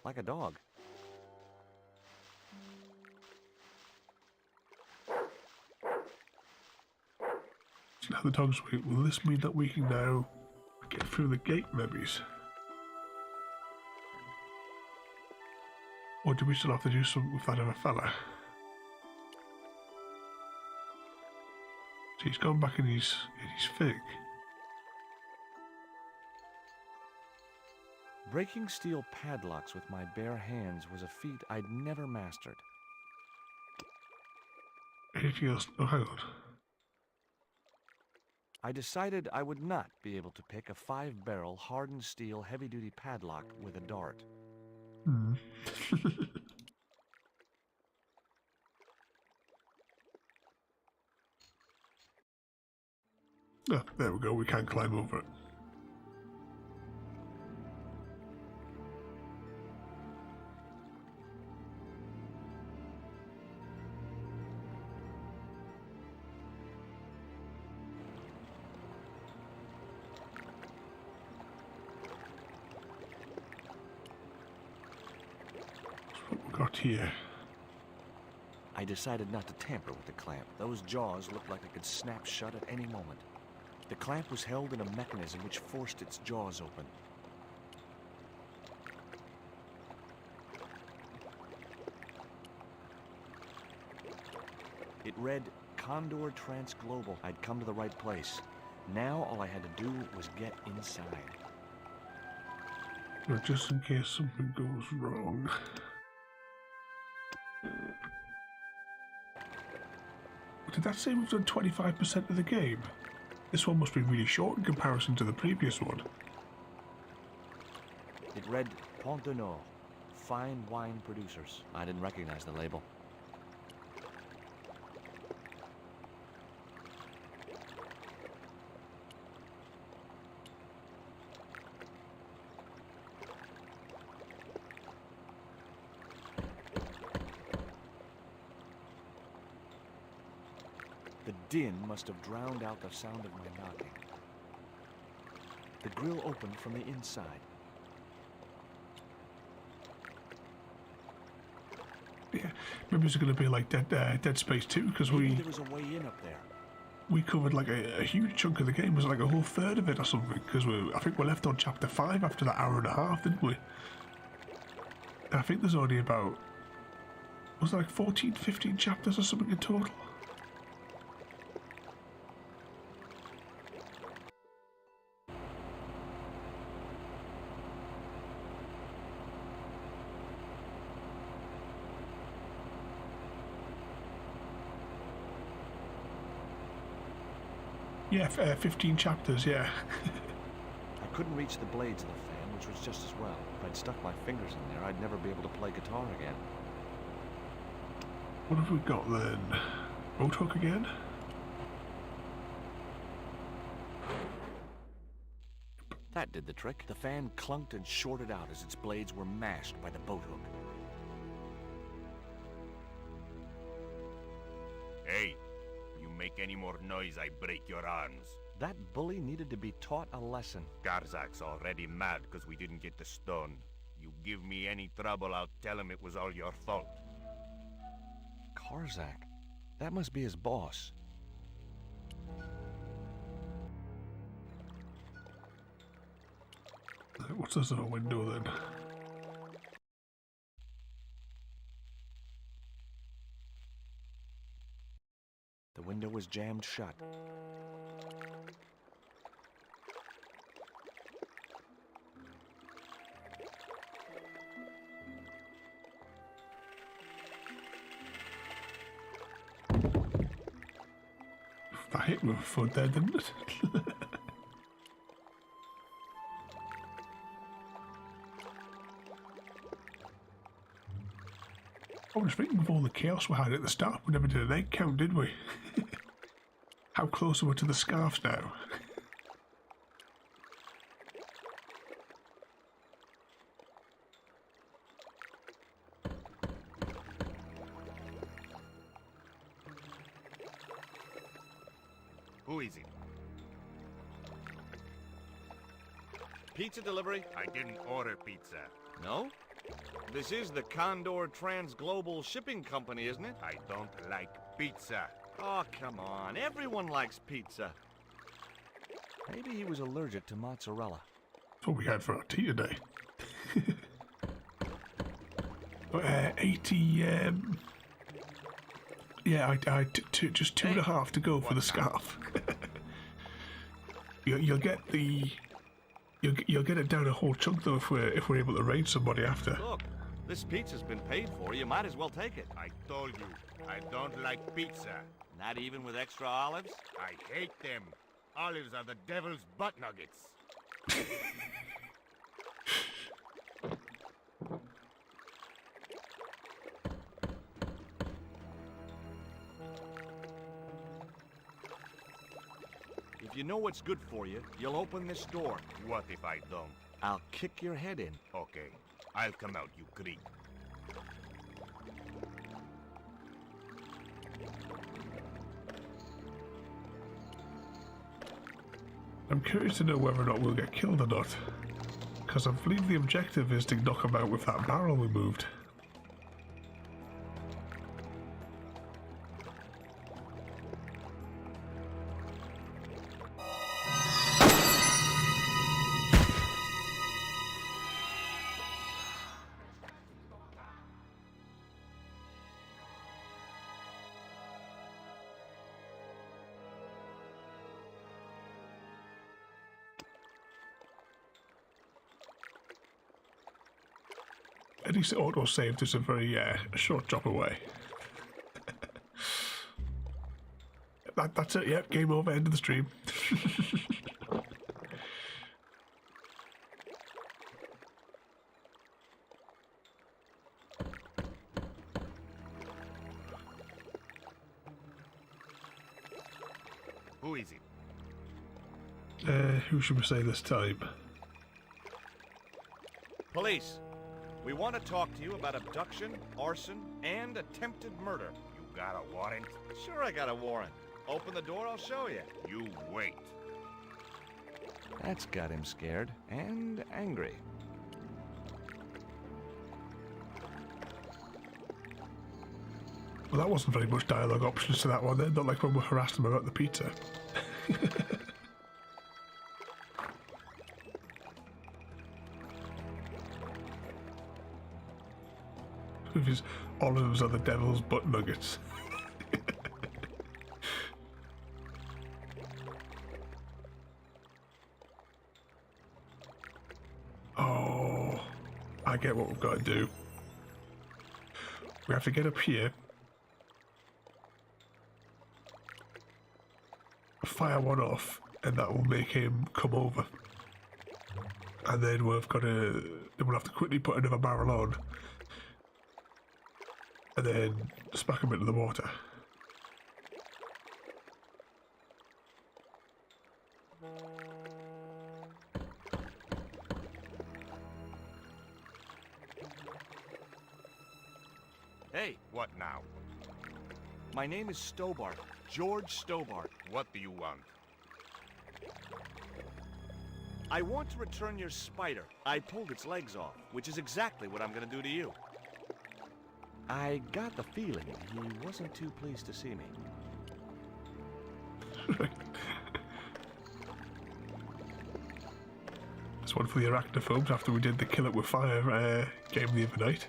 like a dog. So now the dog's weak. Will this mean that we can now get through the gate, maybe? Or do we still have to do something with that other fella? So he's gone back in his fig. Breaking steel padlocks with my bare hands was a feat I'd never mastered. Anything else? Oh, hang on. I decided I would not be able to pick a 5-barrel hardened steel heavy-duty padlock with a dart. Hmm. Oh, there we go. We can climb over it. Got here. I decided not to tamper with the clamp. Those jaws looked like they could snap shut at any moment. The clamp was held in a mechanism which forced its jaws open. It read Condor Transglobal. I'd come to the right place. Now all I had to do was get inside. But just in case something goes wrong. Did that say we've done 25% of the game? This one must be really short in comparison to the previous one. It read Pont de Nord, fine wine producers. I didn't recognize the label. The din must have drowned out the sound of my knocking. The grill opened from the inside. Yeah, maybe it's going to be like Dead Space 2, because there was a way in up there. We covered like a huge chunk of the game. It was like a whole third of it or something, because I think we left on chapter 5 after that hour and a half, didn't we? I think there's only about, was there like 14, 15 chapters or something in total? Yeah, 15 chapters, yeah. I couldn't reach the blades of the fan, which was just as well. If I'd stuck my fingers in there, I'd never be able to play guitar again. What have we got then? Boat hook again? That did the trick. The fan clunked and shorted out as its blades were mashed by the boat hook. Hey, you make any more noise, I break your arms. That bully needed to be taught a lesson. Garzak's already mad because we didn't get the stone. You give me any trouble, I'll tell him it was all your fault. Karzak? That must be his boss. What's this other window then? The window was jammed shut. That hit with a foot there, didn't it? I was thinking with all the chaos we had at the start, we never did an egg count, did we? How close are we to the scarves now? Who is it? Pizza delivery? I didn't order pizza. No? This is the Condor Transglobal Shipping Company, isn't it? I don't like pizza. Oh, come on. Everyone likes pizza. Maybe he was allergic to mozzarella. That's what we had for our tea today. 80, yeah, just 2.5 to go for the scarf. You'll get the... You'll get it down a whole chunk though if we're able to raid somebody after. Look, this pizza's been paid for. You might as well take it. I told you, I don't like pizza. Not even with extra olives? I hate them. Olives are the devil's butt nuggets. If you know what's good for you, you'll open this door. What if I don't? I'll kick your head in. Okay, I'll come out, you creep. I'm curious to know whether or not we'll get killed or not. Because I believe the objective is to knock him out with that barrel we moved. At least it auto-saved us a very short drop away. That's it, yep, game over, end of the stream. Who is it? Who should we say this time? Police, we want to talk to you about abduction, arson, and attempted murder. You got a warrant? Sure I got a warrant. Open the door, I'll show you. You wait. That's got him scared and angry. Well, that wasn't very much dialogue options to that one then, not like when we harassed him about the pizza. With his olives are the devil's butt nuggets. Oh, I get what we've got to do. We have to get up here, fire one off, and that will make him come over. And then we'll have to quickly put another barrel on, and then smack him into the water. Hey, What now? my name is Stobbart. George Stobbart. What do you want? I want to return your spider. I pulled its legs off, which is exactly what I'm gonna do to you. I got the feeling he wasn't too pleased to see me. This one for the arachnophobes after we did the kill it with fire game the other night.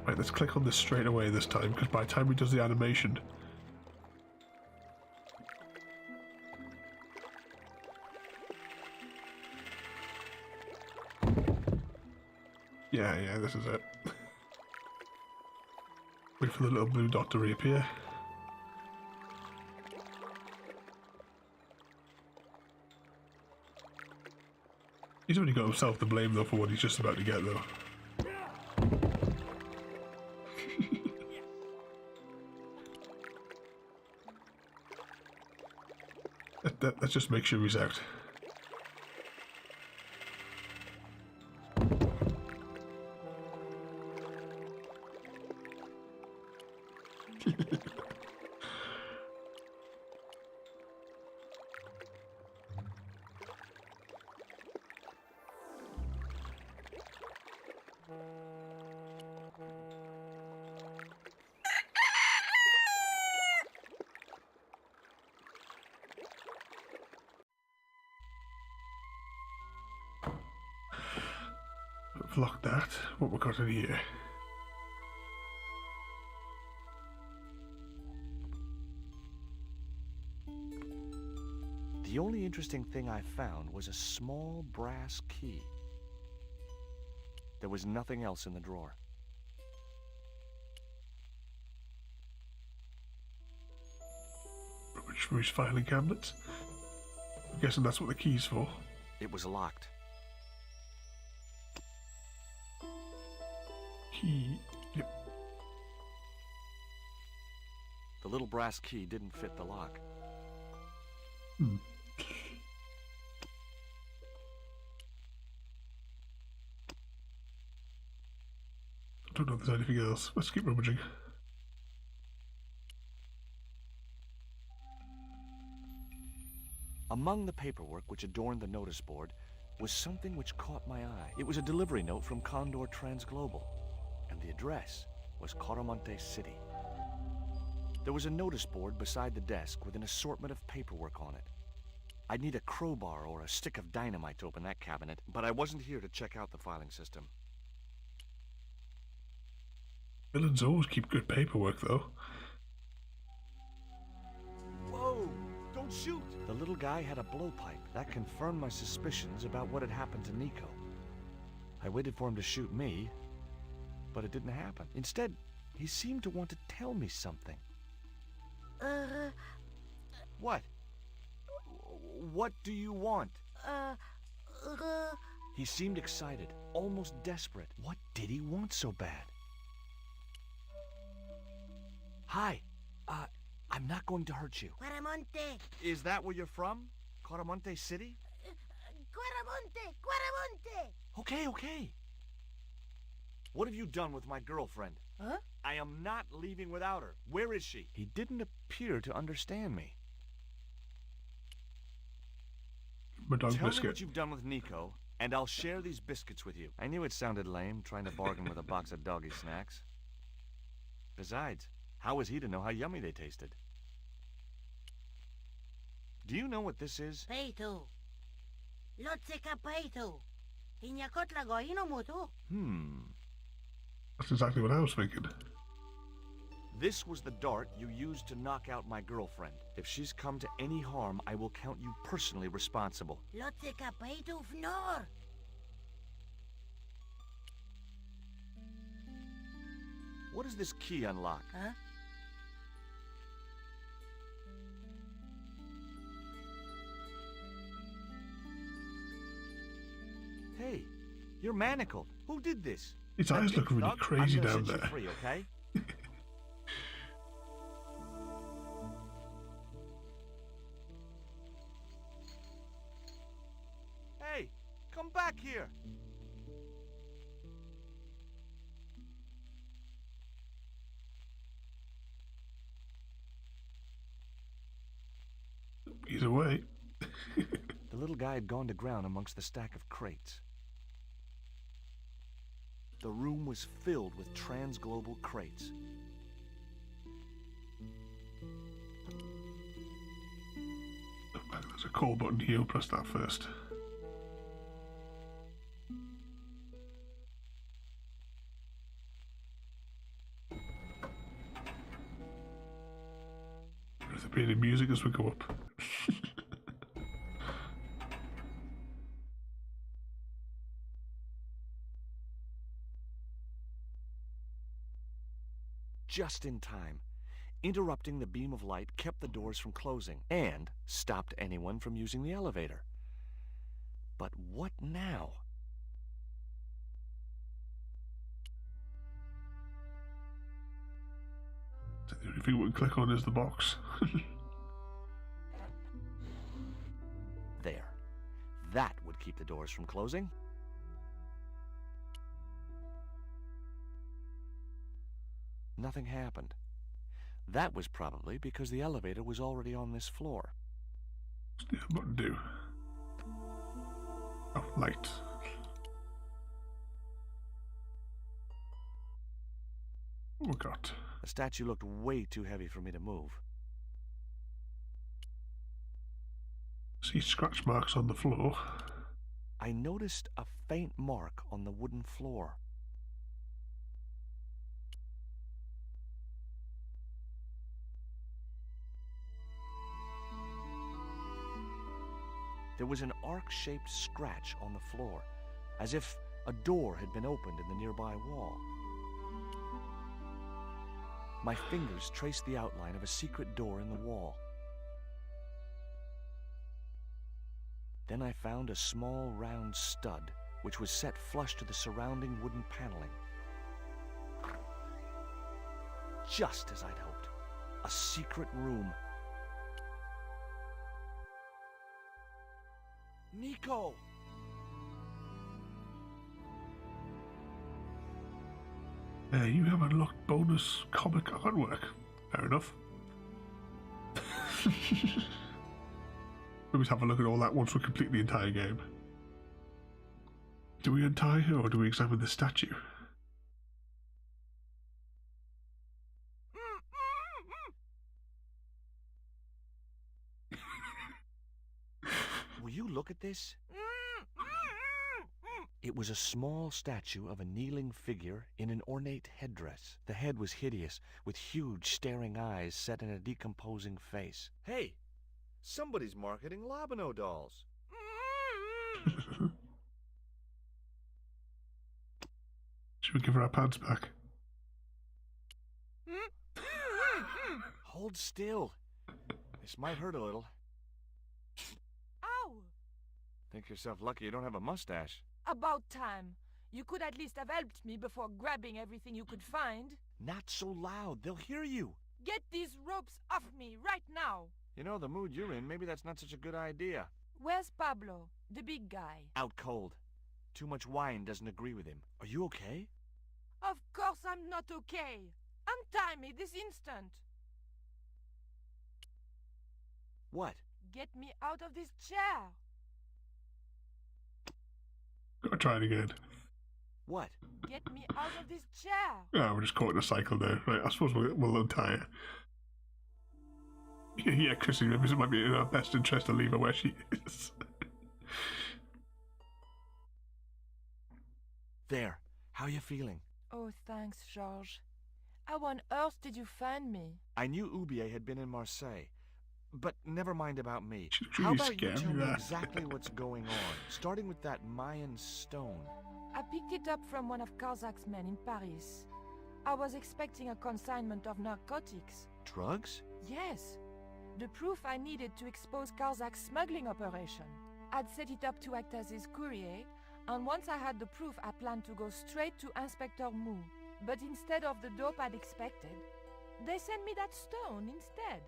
Right, let's click on this straight away this time, because by the time he does the animation... Yeah, this is it. Wait for the little blue dot to reappear. He's only got himself to blame though for what he's just about to get though. Let's just make sure he's out. I've locked that. What we got in here? The only interesting thing I found was a small brass key. There was nothing else in the drawer. Rubbish from his filing cabinets. I'm guessing that's what the key's for. It was locked. Key. Yep. The little brass key didn't fit the lock. Hmm. I don't know if there's anything else. Let's keep rummaging. Among the paperwork which adorned the notice board was something which caught my eye. It was a delivery note from Condor Transglobal, and the address was Coromante City. There was a notice board beside the desk with an assortment of paperwork on it. I'd need a crowbar or a stick of dynamite to open that cabinet, but I wasn't here to check out the filing system. Villains always keep good paperwork, though. Whoa! Don't shoot! The little guy had a blowpipe. That confirmed my suspicions about what had happened to Nico. I waited for him to shoot me, but it didn't happen. Instead, he seemed to want to tell me something. What? What do you want? He seemed excited, almost desperate. What did he want so bad? Hi. I'm not going to hurt you. Quaramonte. Is that where you're from? Coromante City? Quaramonte. Okay. What have you done with my girlfriend? Huh? I am not leaving without her. Where is she? He didn't appear to understand me. Madame Tell Biscuit. me what you've done with Nico, and I'll share these biscuits with you. I knew it sounded lame, trying to bargain with a box of doggy snacks. Besides, how was he to know how yummy they tasted? Do you know what this is? Peito. Lotseka peito. Inyakotla goino moto. That's exactly what I was thinking. This was the dart you used to knock out my girlfriend. If she's come to any harm, I will count you personally responsible. Lotseka peito fnor. What does this key unlock? Huh? Hey, you're manacled. Who did this? His eyes look really Thug? crazy I'm gonna down set you there. free, okay? Hey, come back here. He's away. The little guy had gone to ground amongst the stack of crates. The room was filled with transglobal crates. There's a call button here. We'll press that first. Is there be any music as we go up? Just in time. Interrupting the beam of light kept the doors from closing and stopped anyone from using the elevator. But what now? The only thing we can click on is the box. That would keep the doors from closing. Nothing happened. That was probably because the elevator was already on this floor. What's the other button do? Oh, light. What we got? The statue looked way too heavy for me to move. See scratch marks on the floor. I noticed a faint mark on the wooden floor. There was an arc-shaped scratch on the floor, as if a door had been opened in the nearby wall. My fingers traced the outline of a secret door in the wall. Then I found a small round stud, which was set flush to the surrounding wooden paneling. Just as I'd hoped. A secret room. Nico! You have unlocked bonus comic artwork. Fair enough. Maybe have a look at all that once we complete the entire game. Do we untie her or do we examine the statue? Will you look at this? It was a small statue of a kneeling figure in an ornate headdress. The head was hideous, with huge staring eyes set in a decomposing face. Hey! Somebody's marketing Labino dolls. Should we give her our pants back? Hold still. This might hurt a little. Ow! Think yourself lucky you don't have a mustache. About time. You could at least have helped me before grabbing everything you could find. Not so loud. They'll hear you. Get these ropes off me right now. You know, the mood you're in, maybe that's not such a good idea. Where's Pablo, the big guy? Out cold. Too much wine doesn't agree with him. Are you okay? Of course I'm not okay. Untie me this instant. What? Get me out of this chair. Gotta try it again. What? Get me out of this chair. Ah, we're just caught in a cycle now. Right, I suppose we'll untie her. Yeah, Chrissy, maybe it might be in our best interest to leave her where she is. There. How are you feeling? Oh, thanks, George. How on earth did you find me? I knew Ubier had been in Marseille. But never mind about me. Really How about you tell me that. exactly what's going on, starting with that Mayan stone? I picked it up from one of Karzak's men in Paris. I was expecting a consignment of narcotics. Drugs? Yes. The proof I needed to expose Karzak's smuggling operation. I'd set it up to act as his courier, and once I had the proof, I planned to go straight to Inspector Mou. But instead of the dope I'd expected, they sent me that stone instead.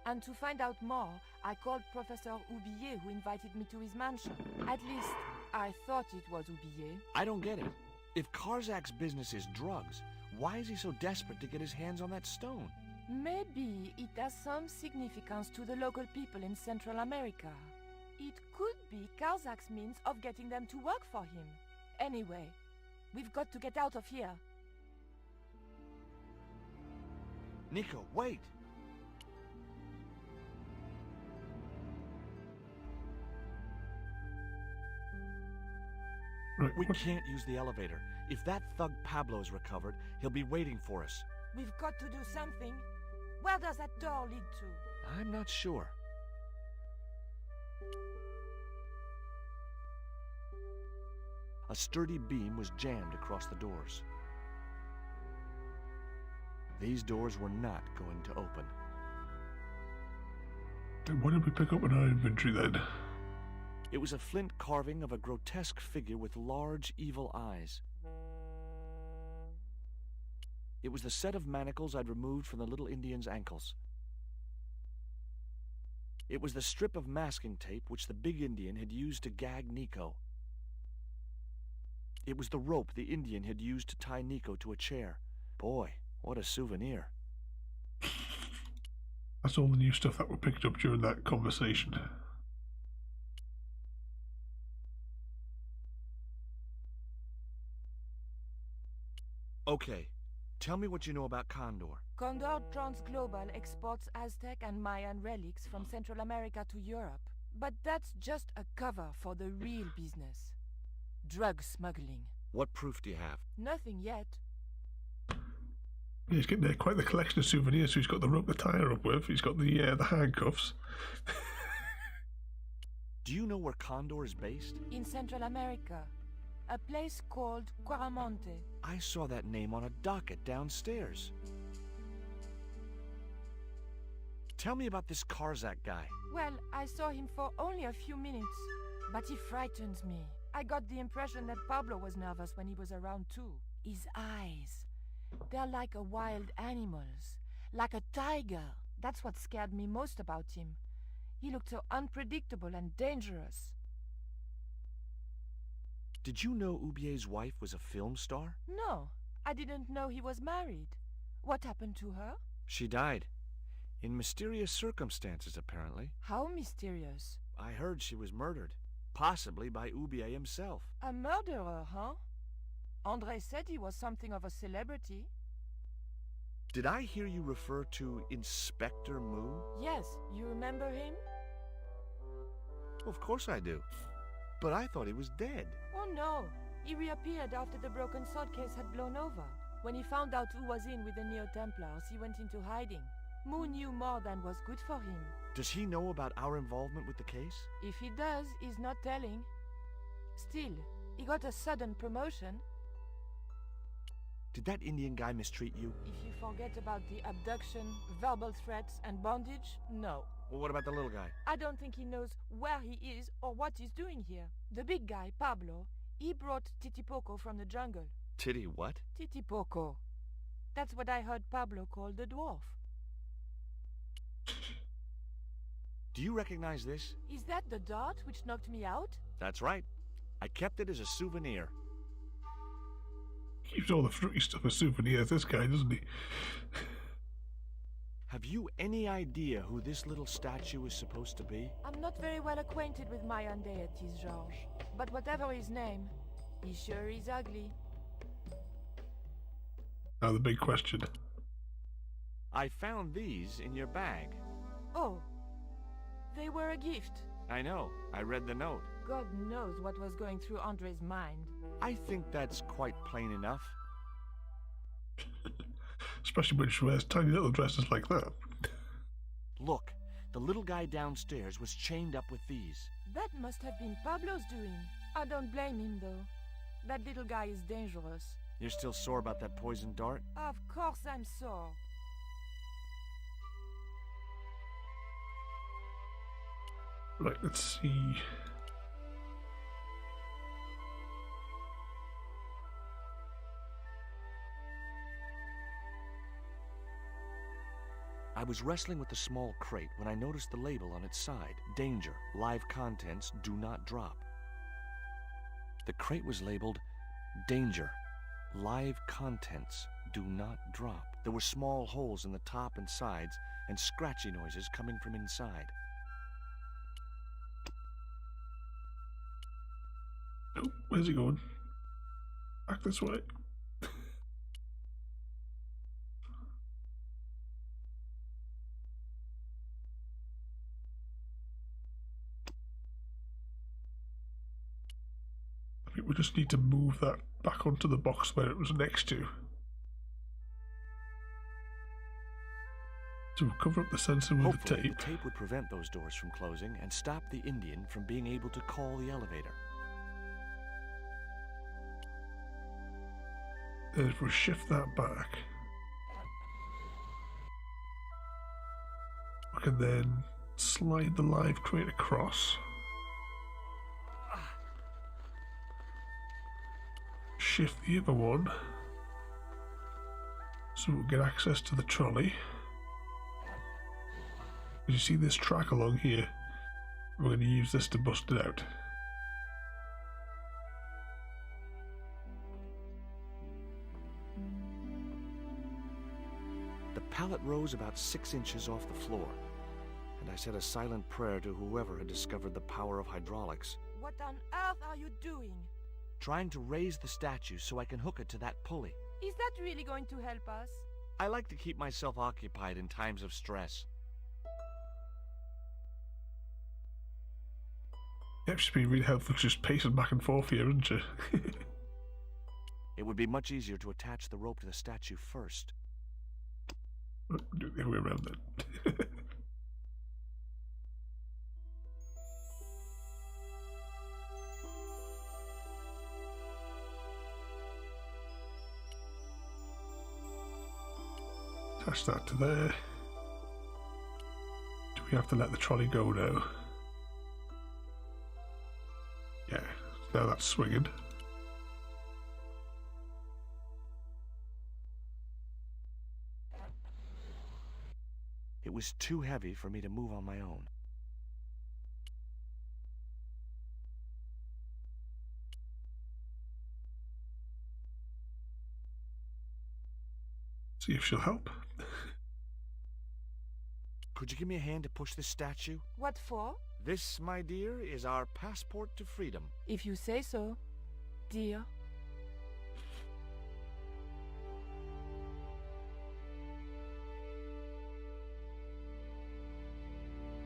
And to find out more, I called Professor Ubier, who invited me to his mansion. At least, I thought it was Ubier. I don't get it. If Karzak's business is drugs, why is he so desperate to get his hands on that stone? Maybe it has some significance to the local people in Central America. It could be Karzak's means of getting them to work for him. Anyway, we've got to get out of here. Nico, wait! Right, We can't use the elevator. If that thug Pablo's recovered, he'll be waiting for us. We've got to do something. Where does that door lead to? I'm not sure. A sturdy beam was jammed across the doors. These doors were not going to open. What did we pick up in our inventory then? It was a flint carving of a grotesque figure with large, evil eyes. It was the set of manacles I'd removed from the little Indian's ankles. It was the strip of masking tape which the big Indian had used to gag Nico. It was the rope the Indian had used to tie Nico to a chair. Boy, what a souvenir. That's all the new stuff that we picked up during that conversation. Okay, tell me what you know about Condor. Condor Transglobal exports Aztec and Mayan relics from Central America to Europe. But that's just a cover for the real business. Drug smuggling. What proof do you have? Nothing yet. He's getting quite the collection of souvenirs. So he's got the rope to tie her up with. He's got the handcuffs. Do you know where Condor is based? In Central America. A place called Quaramonte. I saw that name on a docket downstairs. Tell me about this Karzak guy. Well, I saw him for only a few minutes, but he frightens me. I got the impression that Pablo was nervous when he was around too. His eyes, they're like a wild animal's, like a tiger. That's what scared me most about him. He looked so unpredictable and dangerous. Did you know Ubier's wife was a film star? No, I didn't know he was married. What happened to her? She died. In mysterious circumstances, apparently. How mysterious? I heard she was murdered. Possibly by Ubier himself. A murderer, huh? André said he was something of a celebrity. Did I hear you refer to Inspector Moo? Yes, you remember him? Of course I do. But I thought he was dead. Oh no, he reappeared after the broken sword case had blown over. When he found out who was in with the Neo-Templars, he went into hiding. Moo knew more than was good for him. Does he know about our involvement with the case? If he does, he's not telling. Still, he got a sudden promotion. Did that Indian guy mistreat you? If you forget about the abduction, verbal threats, and bondage, no. Well, what about the little guy? I don't think he knows where he is or what he's doing here. The big guy, Pablo, he brought Titipoco from the jungle. Titty what? Titipoco. That's what I heard Pablo call the dwarf. Do you recognize this? Is that the dart which knocked me out? That's right. I kept it as a souvenir. Keeps all the fruity stuff as souvenirs, this guy, doesn't he? Have you any idea who this little statue is supposed to be? I'm not very well acquainted with Mayan deities, George. But whatever his name, he sure is ugly. Now the big question. I found these in your bag. Oh, they were a gift. I know. I read the note. God knows what was going through Andre's mind. I think that's quite plain enough. Especially when she wears tiny little dresses like that. Look, the little guy downstairs was chained up with these. That must have been Pablo's doing. I don't blame him, though. That little guy is dangerous. You're still sore about that poison dart? Of course I'm sore. Right, let's see. I was wrestling with the small crate when I noticed the label on its side. Danger. Live contents do not drop. The crate was labeled Danger. Live contents do not drop. There were small holes in the top and sides and scratchy noises coming from inside. Oh, where's he going? Back this way. I think we just need to move that back onto the box where it was next to. So we'll cover up the sensor with Hopefully, the tape. The tape would prevent those doors from closing and stop the Indian from being able to call the elevator. Then if we shift that back, we can then slide the live crate across. Shift the other one so we'll get access to the trolley. You see this track along here? We're going to use this to bust it out. The pallet rose about 6 inches off the floor, and I said a silent prayer to whoever had discovered the power of hydraulics. What on earth are you doing? Trying to raise the statue so I can hook it to that pulley. Is that really going to help us? I like to keep myself occupied in times of stress. Yep, she's been really helpful just pacing back and forth here, isn't she? It would be much easier to attach the rope to the statue first. Do it the other way around then. Attach that to there. Do we have to let the trolley go now? Yeah, now that's swinging. It was too heavy for me to move on my own. See if she'll help. Could you give me a hand to push this statue? What for? This, my dear, is our passport to freedom. If you say so, dear.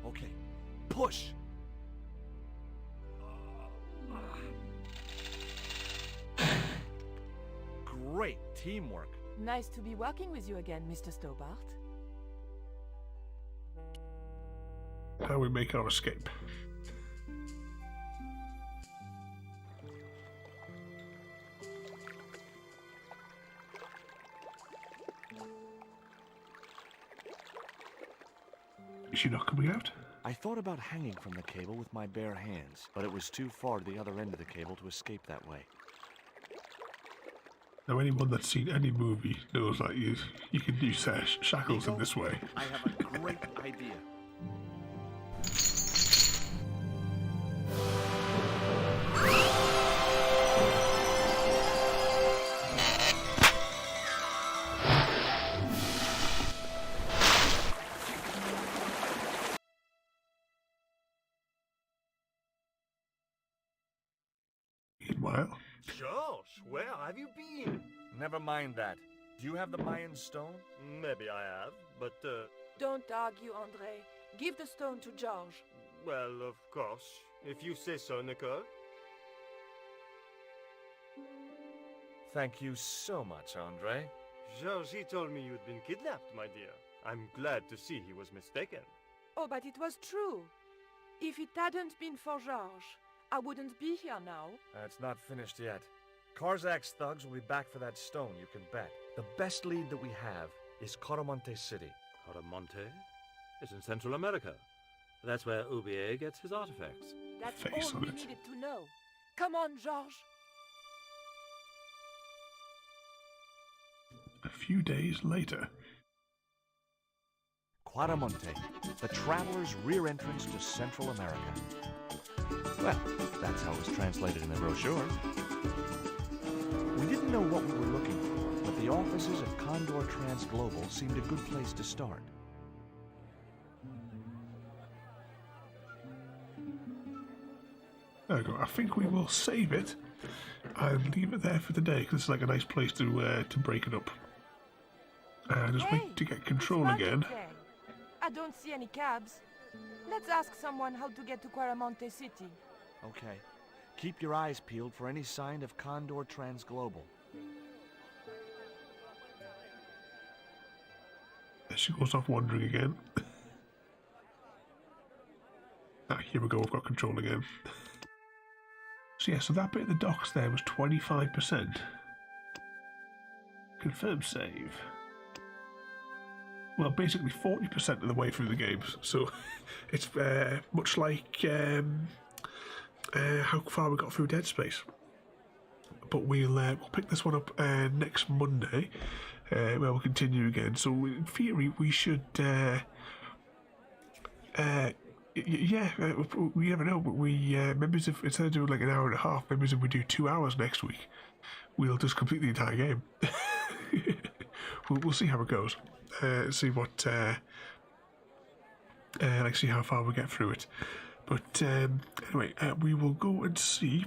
Okay, push! Great teamwork. Nice to be working with you again, Mr. Stobbart. Now we make our escape. Is she not coming out? I thought about hanging from the cable with my bare hands, but it was too far to the other end of the cable to escape that way. Now, anyone that's seen any movie knows that you can use shackles Nico, in this way. I have a great idea. Meanwhile, George, where have you been? Never mind that. Do you have the Mayan stone? Maybe I have, but, Don't argue, André. Give the stone to George. well, of course. If you say so, Nicole. Thank you so much, André. George, he told me you'd been kidnapped, my dear. I'm glad to see he was mistaken. Oh, but it was true. If it hadn't been for George, I wouldn't be here now. It's not finished yet. Karzak's thugs will be back for that stone, you can bet. The best lead that we have is Caramonte City. Caramonte is in Central America. That's where Ubier gets his artifacts. That's Face all on we it. needed to know. Come on, George. a few days later. Quaramonte, the traveler's rear entrance to Central America. Well, that's how it was translated in the brochure. We didn't know what we were looking for, but the offices of Condor Transglobal seemed a good place to start. There we go. I think we will save it and leave it there for today because it's like a nice place to break it up. Just Hey, wait to get it's control market again. day. I don't see any cabs. Let's ask someone how to get to Quaramonte City. Okay. Keep your eyes peeled for any sign of Condor Transglobal. There she goes off wandering again. Here we go. We've got control again. So yeah, so that bit of the docks there was 25%. Confirm save. Well, basically 40% of the way through the game. So it's much like how far we got through Dead Space. But we'll pick this one up next Monday, where we'll continue again. So in theory, we should Yeah, we never know. But members, if instead of doing like an hour and a half, members, if we do 2 hours next week, we'll just complete the entire game. we'll see how it goes. See what, see how far we get through it. But anyway, we will go and see